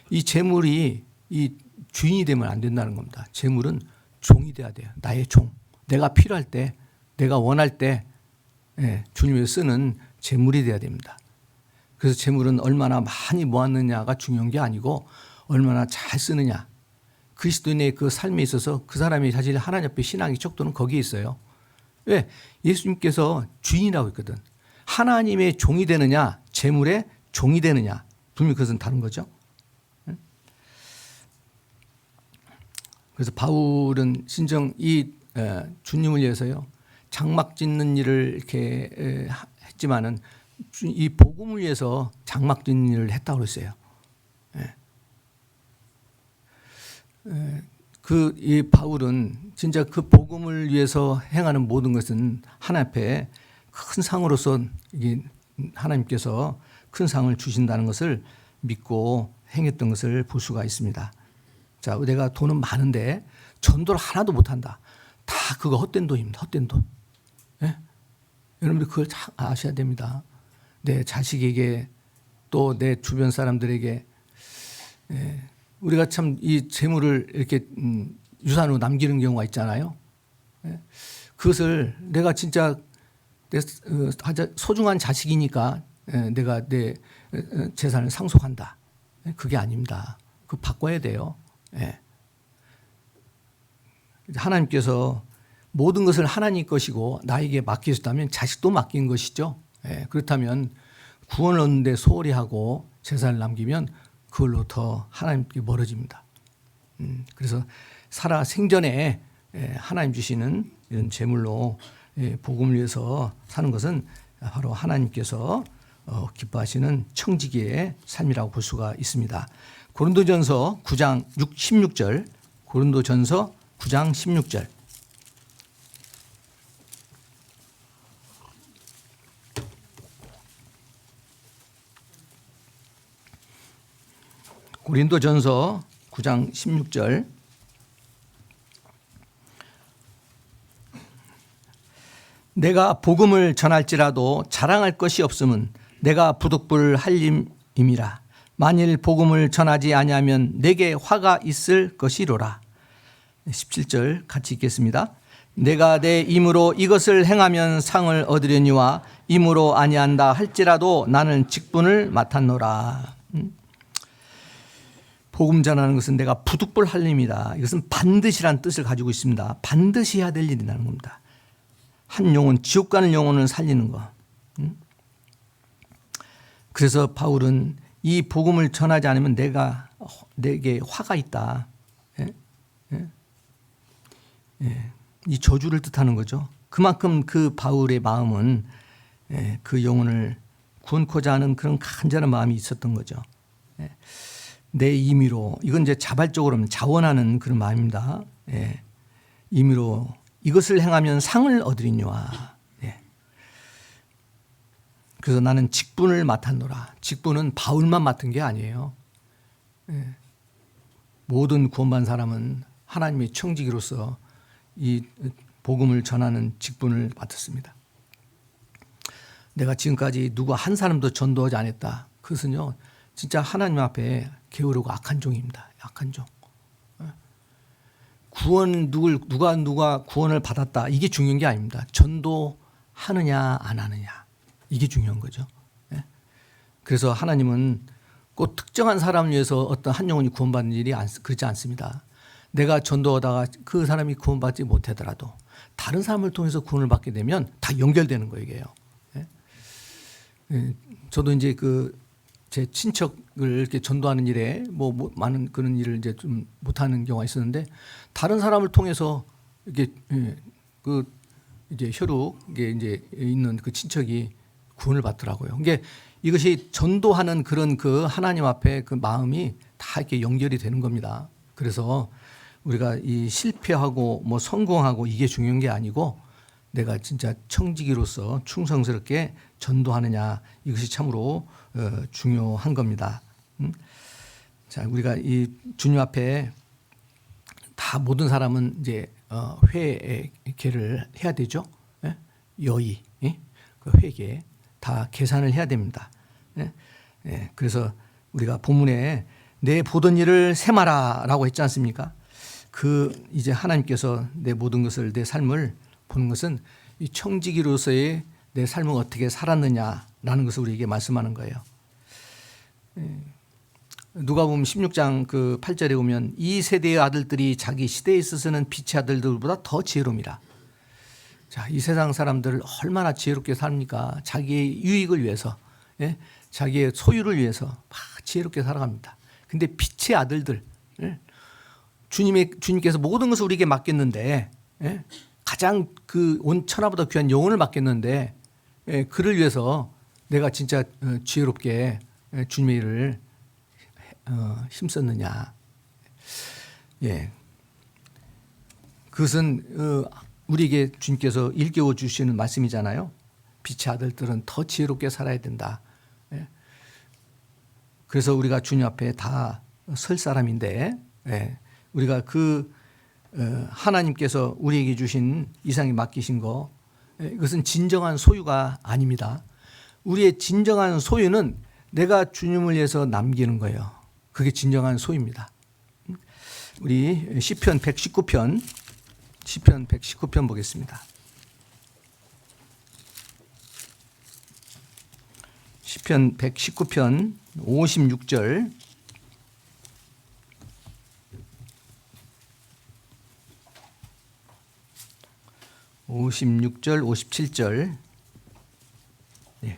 이 재물이 이 주인이 되면 안 된다는 겁니다. 재물은 종이 돼야 돼요. 나의 종. 내가 필요할 때, 내가 원할 때 주님을 쓰는 재물이 돼야 됩니다. 그래서 재물은 얼마나 많이 모았느냐가 중요한 게 아니고 얼마나 잘 쓰느냐. 그리스도인의 그 삶에 있어서 그 사람이 사실 하나님 앞에 신앙의 척도는 거기에 있어요. 왜? 예수님께서 주인이라고 했거든. 하나님의 종이 되느냐, 재물의 종이 되느냐. 분명히 그것은 다른 거죠. 그래서 바울은 진정 이 주님을 위해서요 장막 짓는 일을 이렇게 했지만은 이 복음을 위해서 장막 짓는 일을 했다고 그랬어요. 그 이 바울은 진짜 그 복음을 위해서 행하는 모든 것은 하나님 앞에 큰 상으로서 이게 하나님께서 큰 상을 주신다는 것을 믿고 행했던 것을 볼 수가 있습니다. 자, 내가 돈은 많은데 전도를 하나도 못한다. 다 그거 헛된 돈입니다. 헛된 돈. 예? 여러분들 그걸 잘 아셔야 됩니다. 내 자식에게 또 내 주변 사람들에게 우리가 참 이 재물을 이렇게 유산으로 남기는 경우가 있잖아요. 그것을 내가 진짜 내 소중한 자식이니까 내가 내 재산을 상속한다. 그게 아닙니다. 그거 바꿔야 돼요. 하나님께서 모든 것을 하나님 것이고 나에게 맡기셨다면 자식도 맡긴 것이죠. 그렇다면 구원을 얻는데 소홀히 하고 재산을 남기면 그걸로 더 하나님께 멀어집니다. 그래서 살아 생전에 하나님 주시는 이런 재물로 복음을 위해서 사는 것은 바로 하나님께서 기뻐하시는 청지기의 삶이라고 볼 수가 있습니다. 고린도전서 9장 16절, 고린도전서 9장 16절. 고린도전서 9장 16절. 내가 복음을 전할지라도 자랑할 것이 없음은 내가 부득불 할림임이라. 만일 복음을 전하지 아니하면 내게 화가 있을 것이로라. 17절 같이 읽겠습니다. 내가 내 힘으로 이것을 행하면 상을 얻으려니와 힘으로 아니한다 할지라도 나는 직분을 맡았노라. 복음 전하는 것은 내가 부득불 할림이다. 이것은 반드시란 뜻을 가지고 있습니다. 반드시 해야 될 일이라는 겁니다. 한 영혼, 지옥 가는 영혼을 살리는 거. 그래서 바울은 이 복음을 전하지 않으면 내게 화가 있다. 이 저주를 뜻하는 거죠. 그만큼 그 바울의 마음은 그 영혼을 구원코자 하는 그런 간절한 마음이 있었던 거죠. 내 임의로, 이건 이제 자발적으로 자원하는 그런 마음입니다. 임의로 이것을 행하면 상을 얻으리니와. 그래서 나는 직분을 맡았노라. 직분은 바울만 맡은 게 아니에요. 모든 구원받은 사람은 하나님의 청지기로서 이 복음을 전하는 직분을 맡았습니다. 내가 지금까지 누구 한 사람도 전도하지 않았다. 그것은요, 진짜 하나님 앞에 게으르고 악한 종입니다. 악한 종. 구원 누가 구원을 받았다. 이게 중요한 게 아닙니다. 전도하느냐 안 하느냐. 이게 중요한 거죠. 그래서 하나님은 꼭 특정한 사람을 위해서 어떤 한 영혼이 구원받는 일이 그렇지 않습니다. 내가 전도하다가 그 사람이 구원받지 못하더라도 다른 사람을 통해서 구원을 받게 되면 다 연결되는 거예요. 이게요. 저도 이제 제 친척을 이렇게 전도하는 일에 많은 그런 일을 이제 좀 못하는 경우가 있었는데 다른 사람을 통해서 이게 이제 혈육에 이제 있는 그 친척이 구원을 받더라고요. 이게 이것이 전도하는 그런 그 하나님 앞에 그 마음이 다 이렇게 연결이 되는 겁니다. 그래서 우리가 이 실패하고 성공하고 이게 중요한 게 아니고 내가 진짜 청지기로서 충성스럽게 전도하느냐 이것이 참으로 중요한 겁니다. 자, 우리가 이 주님 앞에 다 모든 사람은 이제 회개를 해야 되죠. 여의, 그 회개 다 계산을 해야 됩니다. 그래서 우리가 본문에 내 보던 일을 세마라라고 했지 않습니까? 이제 하나님께서 내 모든 것을 내 삶을 보는 것은 이 청지기로서의 내 삶을 어떻게 살았느냐라는 것을 우리에게 말씀하는 거예요. 누가복음 16장 8절에 보면 이 세대의 아들들이 자기 시대에 있어서는 빛의 아들들보다 더 지혜로움이라. 자, 이 세상 사람들 얼마나 지혜롭게 삽니까? 자기의 유익을 위해서, 자기의 소유를 위해서 막 지혜롭게 살아갑니다. 근데 빛의 아들들, 주님께서 모든 것을 우리에게 맡겼는데, 예? 가장 그 온 천하보다 귀한 영혼을 맡겼는데, 예? 그를 위해서 내가 진짜 지혜롭게 주님의 일을 힘썼느냐. 예. 그것은 우리에게 주님께서 일깨워 주시는 말씀이잖아요. 빛의 아들들은 더 지혜롭게 살아야 된다. 예. 그래서 우리가 주님 앞에 다 설 사람인데, 예. 우리가 하나님께서 우리에게 주신 이상이 맡기신 거, 예. 이것은 진정한 소유가 아닙니다. 우리의 진정한 소유는 내가 주님을 위해서 남기는 거예요. 그게 진정한 소유입니다. 우리 시편 119편 보겠습니다. 시편 119편 56절. (56절) (57절)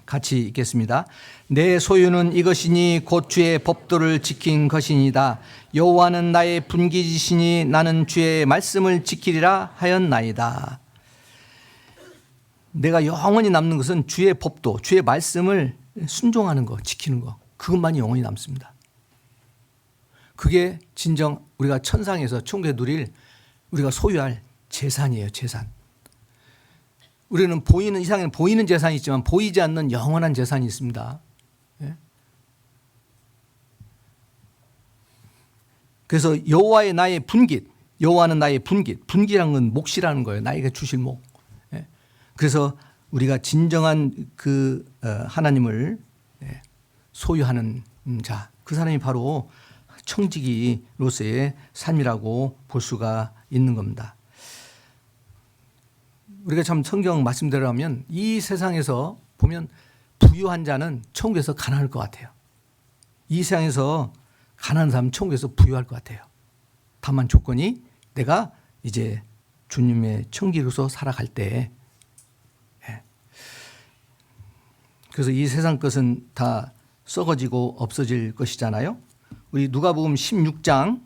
같이 읽겠습니다. 내 소유는 이것이니 곧 주의 법도를 지킨 것이니이다. 여호와는 나의 분깃이시니 나는 주의 말씀을 지키리라 하였나이다. 내가 영원히 남는 것은 주의 법도, 주의 말씀을 순종하는 것, 지키는 것, 그것만이 영원히 남습니다. 그게 진정 우리가 천상에서 천국에 누릴 우리가 소유할 재산이에요. 재산. 우리는 보이는, 이 세상에는 보이는 재산이 있지만 보이지 않는 영원한 재산이 있습니다. 예? 그래서 여호와의 나의 분깃, 여호와는 나의 분깃, 분깃이라는 건 몫이라는 거예요. 나에게 주실 몫. 예? 그래서 우리가 진정한 하나님을 소유하는 자, 그 사람이 바로 청지기로서의 삶이라고 볼 수가 있는 겁니다. 우리가 참 성경 말씀대로 하면 이 세상에서 보면 부유한 자는 천국에서 가난할 것 같아요. 이 세상에서 가난한 사람은 천국에서 부유할 것 같아요. 다만 조건이 내가 이제 주님의 청지기로서 살아갈 때. 그래서 이 세상 것은 다 썩어지고 없어질 것이잖아요. 우리 누가복음 16장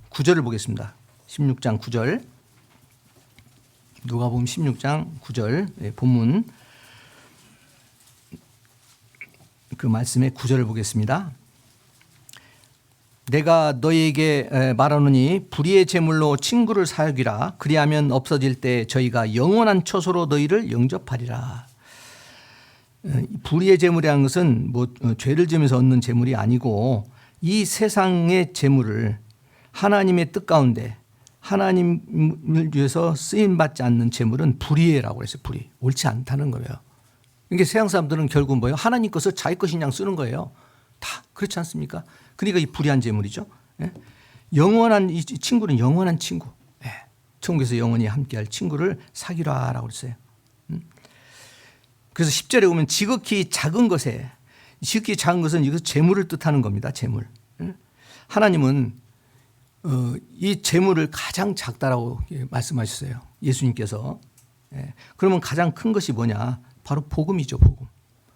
9절을 보겠습니다. 16장 9절. 누가복음 16장 9절 본문 그 말씀의 9절을 보겠습니다. 내가 너희에게 말하노니 불의의 제물로 친구를 사여기라. 그리하면 없어질 때 저희가 영원한 처소로 너희를 영접하리라. 불의의 제물이라는 것은 죄를 지으면서 얻는 제물이 아니고 이 세상의 제물을 하나님의 뜻 가운데 하나님을 위해서 쓰임받지 않는 제물은 불의라고 했어요. 불의. 옳지 않다는 거예요. 그러니까 세상 사람들은 결국 뭐예요? 하나님 것을 자기 것인 양 쓰는 거예요. 다 그렇지 않습니까? 그러니까 이 불의한 제물이죠. 영원한 이 친구는 영원한 친구. 천국에서 영원히 함께할 친구를 사귀라라고 그랬어요. 그래서 10절에 보면 지극히 작은 것에, 지극히 작은 것은 이것 재물을 뜻하는 겁니다. 재물. 하나님은 이 재물을 가장 작다라고 말씀하셨어요. 예수님께서. 그러면 가장 큰 것이 뭐냐? 바로 복음이죠. 복음.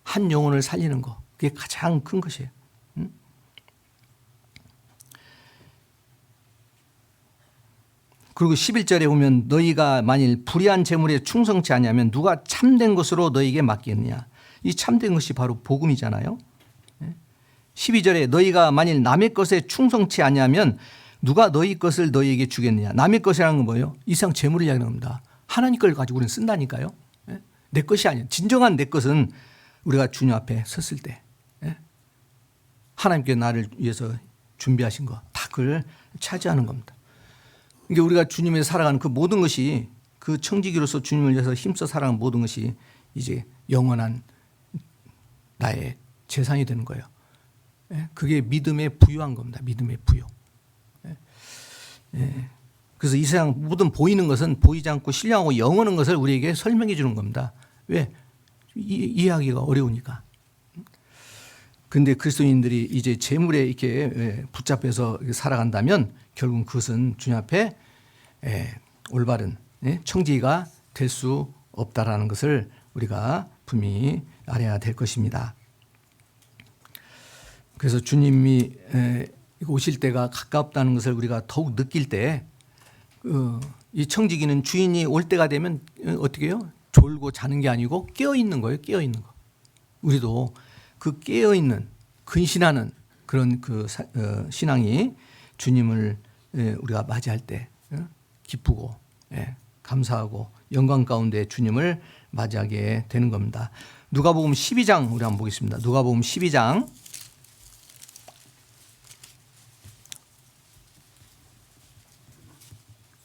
한 영혼을 살리는 거. 그게 가장 큰 것이에요. 그리고 11절에 보면 너희가 만일 불의한 재물에 충성치 아니하면 누가 참된 것으로 너희에게 맡기느냐. 이 참된 것이 바로 복음이잖아요. 12절에 너희가 만일 남의 것에 충성치 아니하면 누가 너희 것을 너희에게 주겠느냐. 남의 것이라는 건 뭐예요? 이 세상 재물을 이야기하는 겁니다. 하나님 걸 가지고 우리는 쓴다니까요. 내 것이 아니에요. 진정한 내 것은 우리가 주님 앞에 섰을 때 하나님께 나를 위해서 준비하신 거 다 그걸 차지하는 겁니다. 그러니까 우리가 주님에서 살아가는 그 모든 것이 그 청지기로서 주님을 위해서 힘써 살아가는 모든 것이 이제 영원한 나의 재산이 되는 거예요. 그게 믿음에 부유한 겁니다. 믿음의 부유. 그래서 이 세상 모든 보이는 것은 보이지 않고 신령하고 영원한 것을 우리에게 설명해 주는 겁니다. 왜? 이해하기가 어려우니까. 그런데 그리스도인들이 이제 재물에 이렇게 붙잡혀서 살아간다면 결국은 그것은 주님 앞에 올바른 청지기가 될 수 없다라는 것을 우리가 분명히 알아야 될 것입니다. 그래서 주님이 오실 때가 가깝다는 것을 우리가 더욱 느낄 때, 이 청지기는 주인이 올 때가 되면 어떻게 해요? 졸고 자는 게 아니고 깨어 있는 거예요. 깨어 있는 거. 우리도 그 깨어 있는 근신하는 그런 신앙이 주님을 우리가 맞이할 때 기쁘고 감사하고 영광 가운데 주님을 맞이하게 되는 겁니다. 누가복음 12장 우리 한번 보겠습니다. 누가복음 12장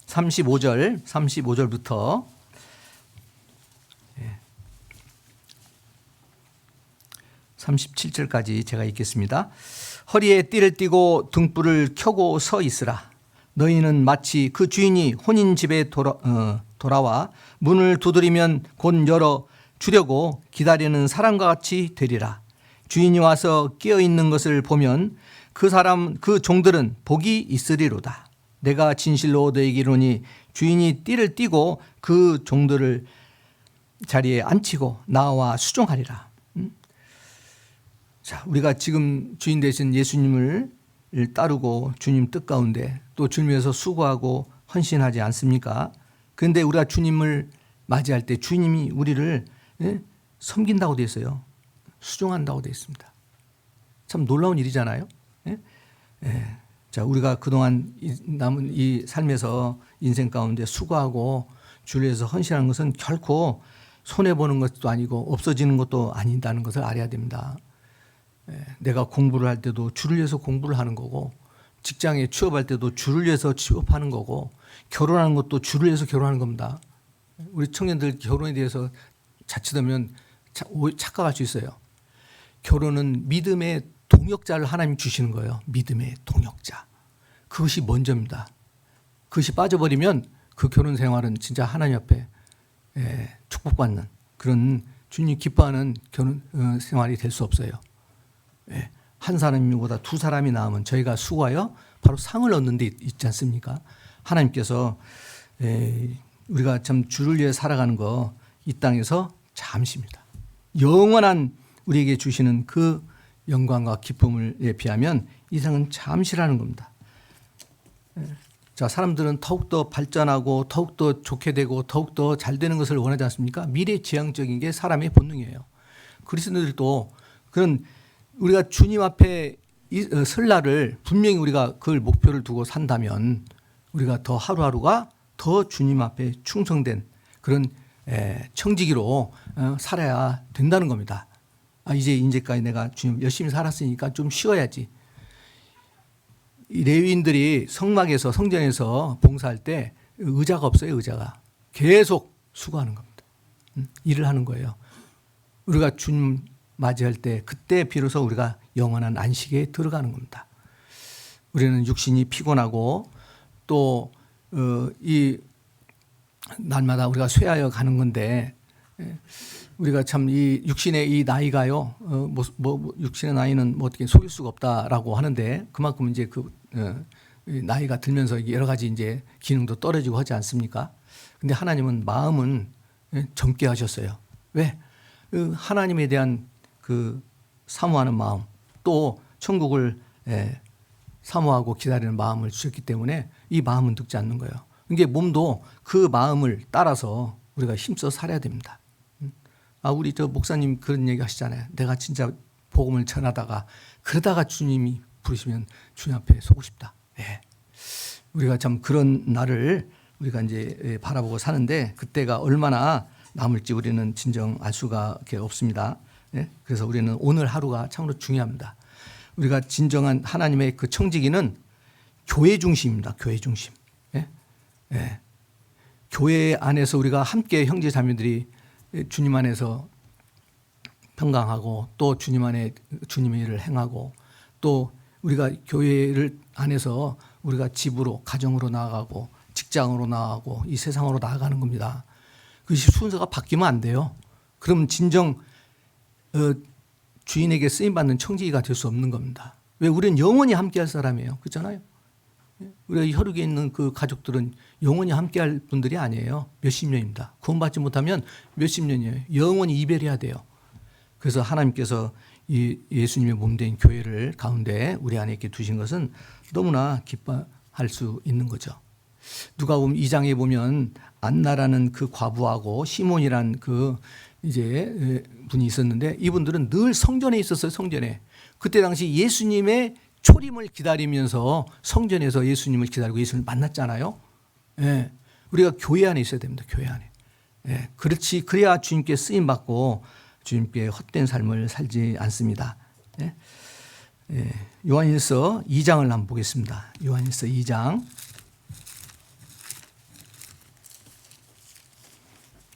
35절부터 37절까지 제가 읽겠습니다. 허리에 띠를 띠고 등불을 켜고 서 있으라. 너희는 마치 그 주인이 혼인 집에 돌아와 문을 두드리면 곧 열어 주려고 기다리는 사람과 같이 되리라. 주인이 와서 깨어 있는 것을 보면 그 종들은 복이 있으리로다. 내가 진실로 너희에게 이르노니 주인이 띠를 띠고 그 종들을 자리에 앉히고 나와 수종하리라. 자, 우리가 지금 주인 되신 예수님을 따르고 주님 뜻 가운데 또 주님 위해서 수고하고 헌신하지 않습니까? 그런데 우리가 주님을 맞이할 때 주님이 우리를 섬긴다고 되어 있어요. 수종한다고 되어 있습니다. 참 놀라운 일이잖아요. 자, 우리가 그동안 남은 이 삶에서 인생 가운데 수고하고 주를 위해서 헌신하는 것은 결코 손해보는 것도 아니고 없어지는 것도 아닌다는 것을 알아야 됩니다. 내가 공부를 할 때도 주를 위해서 공부를 하는 거고, 직장에 취업할 때도 주를 위해서 취업하는 거고, 결혼하는 것도 주를 위해서 결혼하는 겁니다. 우리 청년들 결혼에 대해서 자칫하면 착각할 수 있어요. 결혼은 믿음의 동역자를 하나님 주시는 거예요. 믿음의 동역자. 그것이 먼저입니다. 그것이 빠져버리면 그 결혼 생활은 진짜 하나님 앞에 축복받는 그런 주님 기뻐하는 결혼 생활이 될 수 없어요. 한 사람보다 두 사람이 나으면 저희가 수고하여 바로 상을 얻는 데 있지 않습니까? 하나님께서 우리가 참 주를 위해 살아가는 거 이 땅에서 잠시입니다. 영원한 우리에게 주시는 그 영광과 기쁨을 비하면 이 생은 잠시라는 겁니다. 자, 사람들은 더욱더 발전하고 더욱더 좋게 되고 더욱더 잘 되는 것을 원하지 않습니까? 미래지향적인 게 사람의 본능이에요. 그리스도인들도 그런 우리가 주님 앞에 설 날을 분명히 우리가 그걸 목표를 두고 산다면 우리가 더 하루하루가 더 주님 앞에 충성된 그런 청지기로 살아야 된다는 겁니다. 이제까지 내가 주님 열심히 살았으니까 좀 쉬어야지. 이 레위인들이 성막에서 성전에서 봉사할 때 의자가 없어요. 의자가 계속 수고하는 겁니다. 일을 하는 거예요. 우리가 주님 맞이할 때 그때 비로소 우리가 영원한 안식에 들어가는 겁니다. 우리는 육신이 피곤하고 또 이 날마다 우리가 쇠하여 가는 건데 우리가 참 이 육신의 이 나이가요, 육신의 나이는 뭐 어떻게 속일 수가 없다라고 하는데 그만큼 이제 나이가 들면서 여러 가지 이제 기능도 떨어지고 하지 않습니까? 근데 하나님은 마음은 젊게 하셨어요. 왜? 하나님에 대한 그 사모하는 마음, 또 천국을 사모하고 기다리는 마음을 주셨기 때문에 이 마음은 늙지 않는 거예요. 이게 몸도 그 마음을 따라서 우리가 힘써 살아야 됩니다. 우리 저 목사님 그런 얘기 하시잖아요. 내가 진짜 복음을 전하다가 그러다가 주님이 부르시면 주님 앞에 서고 싶다. 우리가 참 그런 날을 우리가 이제 바라보고 사는데 그때가 얼마나 남을지 우리는 진정 알 수가 없습니다. 그래서 우리는 오늘 하루가 참으로 중요합니다. 우리가 진정한 하나님의 그 청지기는 교회 중심입니다. 교회 중심. 교회 안에서 우리가 함께 형제 자매들이 주님 안에서 평강하고 또 주님 안에 주님의 일을 행하고 또 우리가 교회를 안에서 우리가 집으로 가정으로 나아가고 직장으로 나아가고 이 세상으로 나아가는 겁니다. 그것이 순서가 바뀌면 안 돼요. 그럼 진정 주인에게 쓰임받는 청지기가 될 수 없는 겁니다. 왜? 우리는 영원히 함께할 사람이에요. 그렇잖아요. 우리가 혈육에 있는 그 가족들은 영원히 함께할 분들이 아니에요. 몇십 년입니다. 구원받지 못하면 몇십 년이에요. 영원히 이별해야 돼요. 그래서 하나님께서 이 예수님의 몸된 교회를 가운데 우리 안에 이렇게 두신 것은 너무나 기뻐할 수 있는 거죠. 누가복음 2장에 보면 안나라는 그 과부하고 시몬이란 그 이제 분이 있었는데 이분들은 늘 성전에 있었어요. 성전에. 그때 당시 예수님의 초림을 기다리면서 성전에서 예수님을 기다리고 예수님을 만났잖아요. 예. 우리가 교회 안에 있어야 됩니다. 교회 안에. 예. 그렇지 그래야 주님께 쓰임 받고 주님께 헛된 삶을 살지 않습니다. 예. 예. 요한일서 2장을 한번 보겠습니다. 요한일서 2장.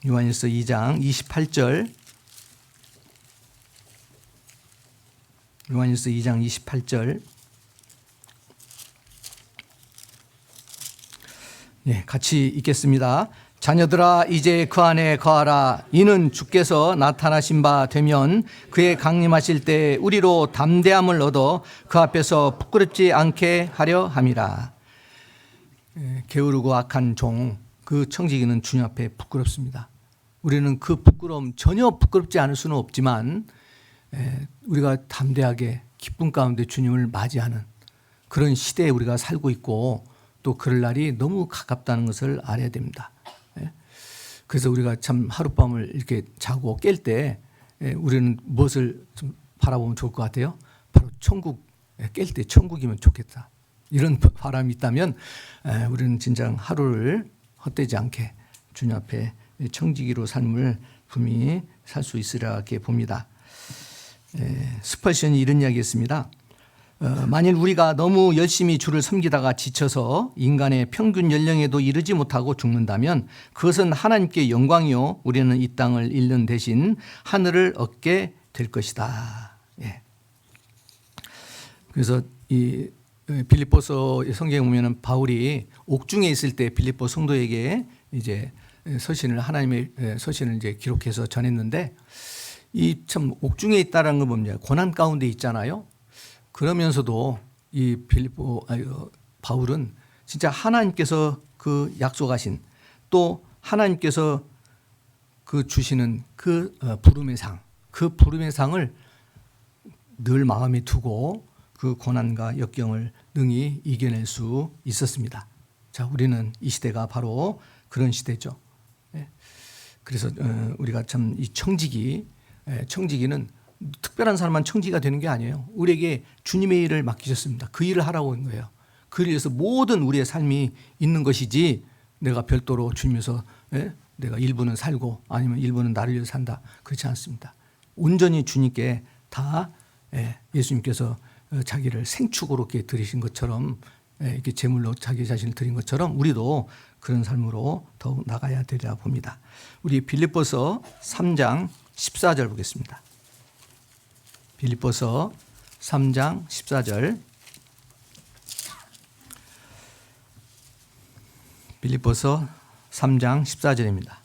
요한일서 2장 28절. 요한일서 2장 28절. 예, 같이 읽겠습니다. 자녀들아 이제 그 안에 거하라. 이는 주께서 나타나신 바 되면 그의 강림하실 때 우리로 담대함을 얻어 그 앞에서 부끄럽지 않게 하려 함이라. 예, 게으르고 악한 종, 그 청지기는 주님 앞에 부끄럽습니다. 우리는 그 부끄러움 전혀 부끄럽지 않을 수는 없지만 우리가 담대하게 기쁨 가운데 주님을 맞이하는 그런 시대에 우리가 살고 있고 또 그럴 날이 너무 가깝다는 것을 알아야 됩니다. 그래서 우리가 참 하룻밤을 이렇게 자고 깰 때 우리는 무엇을 좀 바라보면 좋을 것 같아요? 바로 천국, 깰 때 천국이면 좋겠다. 이런 바람이 있다면 우리는 진짜 하루를 헛되지 않게 주님 앞에 청지기로 삶을 분명히 살 수 있으리라 이렇게 봅니다. 스펄션이 이런 이야기했습니다. 만일 우리가 너무 열심히 주를 섬기다가 지쳐서 인간의 평균 연령에도 이르지 못하고 죽는다면 그것은 하나님께 영광이요 우리는 이 땅을 잃는 대신 하늘을 얻게 될 것이다. 예. 그래서 이 빌립보서 성경에 보면은 바울이 옥중에 있을 때 빌립보 성도에게 이제 서신을 하나님의 서신을 이제 기록해서 전했는데 이 참 옥중에 있다라는 건 뭡니까? 고난 가운데 있잖아요. 그러면서도 이 바울은 진짜 하나님께서 그 약속하신 또 하나님께서 그 주시는 그 부름의 상, 그 부름의 상을 늘 마음에 두고 그 고난과 역경을 능히 이겨낼 수 있었습니다. 자, 우리는 이 시대가 바로 그런 시대죠. 그래서 우리가 참 이 청지기는 특별한 사람만 청지기가 되는 게 아니에요. 우리에게 주님의 일을 맡기셨습니다. 그 일을 하라고 한 거예요. 그 일에서 모든 우리의 삶이 있는 것이지 내가 별도로 주님에서 내가 일부는 살고 아니면 일부는 나를 위해서 산다. 그렇지 않습니다. 온전히 주님께 다 예수님께서 자기를 생축으로 이렇게 드리신 것처럼 이렇게 제물로 자기 자신을 드린 것처럼 우리도 그런 삶으로 더욱 나가야 되리라 봅니다. 우리 빌립보서 3장 14절 보겠습니다. 빌립보서 3장 14절. 빌립보서 3장 14절입니다.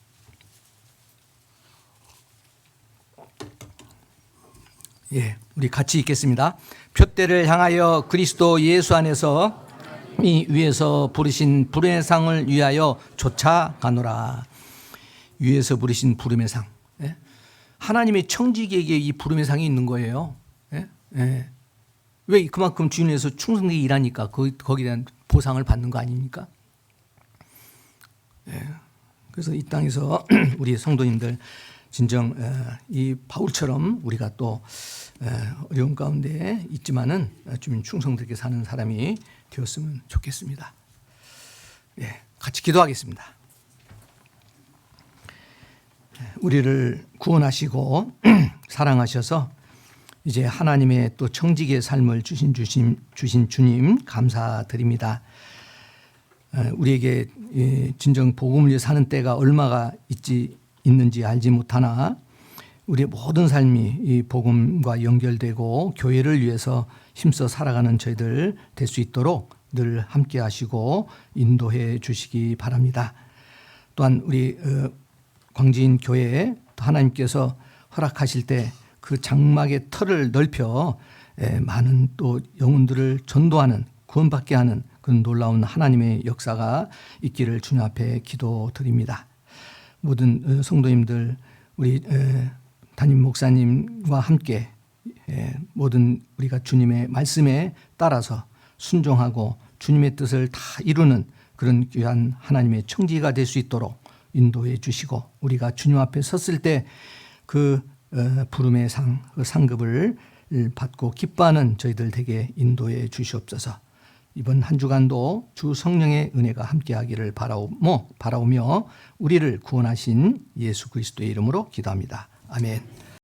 예, 우리 같이 읽겠습니다. 표대를 향하여 그리스도 예수 안에서 이 위에서 부르신 부름의 상을 위하여 쫓아가노라. 위에서 부르신 부름의 상. 예? 하나님의 청지기에게 이 부름의 상이 있는 거예요. 예? 예. 왜 그만큼 주님 위해서 충성되게 일하니까 거기에 대한 보상을 받는 거 아닙니까? 예. 그래서 이 땅에서 우리 성도님들 진정 이 바울처럼 우리가 또 어려운 가운데 있지만은 주님 충성되게 사는 사람이 되었으면 좋겠습니다. 예, 같이 기도하겠습니다. 우리를 구원하시고 사랑하셔서 이제 하나님의 또 청지기의 삶을 주신 주님 감사드립니다. 우리에게 진정 복음을 위해 사는 때가 얼마가 있는지 알지 못하나 우리의 모든 삶이 이 복음과 연결되고 교회를 위해서 힘써 살아가는 저희들 될 수 있도록 늘 함께 하시고 인도해 주시기 바랍니다. 또한 우리 광진 교회에 하나님께서 허락하실 때 그 장막의 털을 넓혀 많은 또 영혼들을 전도하는 구원받게 하는 그런 놀라운 하나님의 역사가 있기를 주님 앞에 기도드립니다. 모든 성도님들 우리 담임 목사님과 함께 모든 우리가 주님의 말씀에 따라서 순종하고 주님의 뜻을 다 이루는 그런 귀한 하나님의 청지기가 될 수 있도록 인도해 주시고, 우리가 주님 앞에 섰을 때 그 부름의 상, 그 상급을 받고 기뻐하는 저희들 되게 인도해 주시옵소서. 이번 한 주간도 주 성령의 은혜가 함께하기를 바라오며 우리를 구원하신 예수 그리스도의 이름으로 기도합니다. 아멘.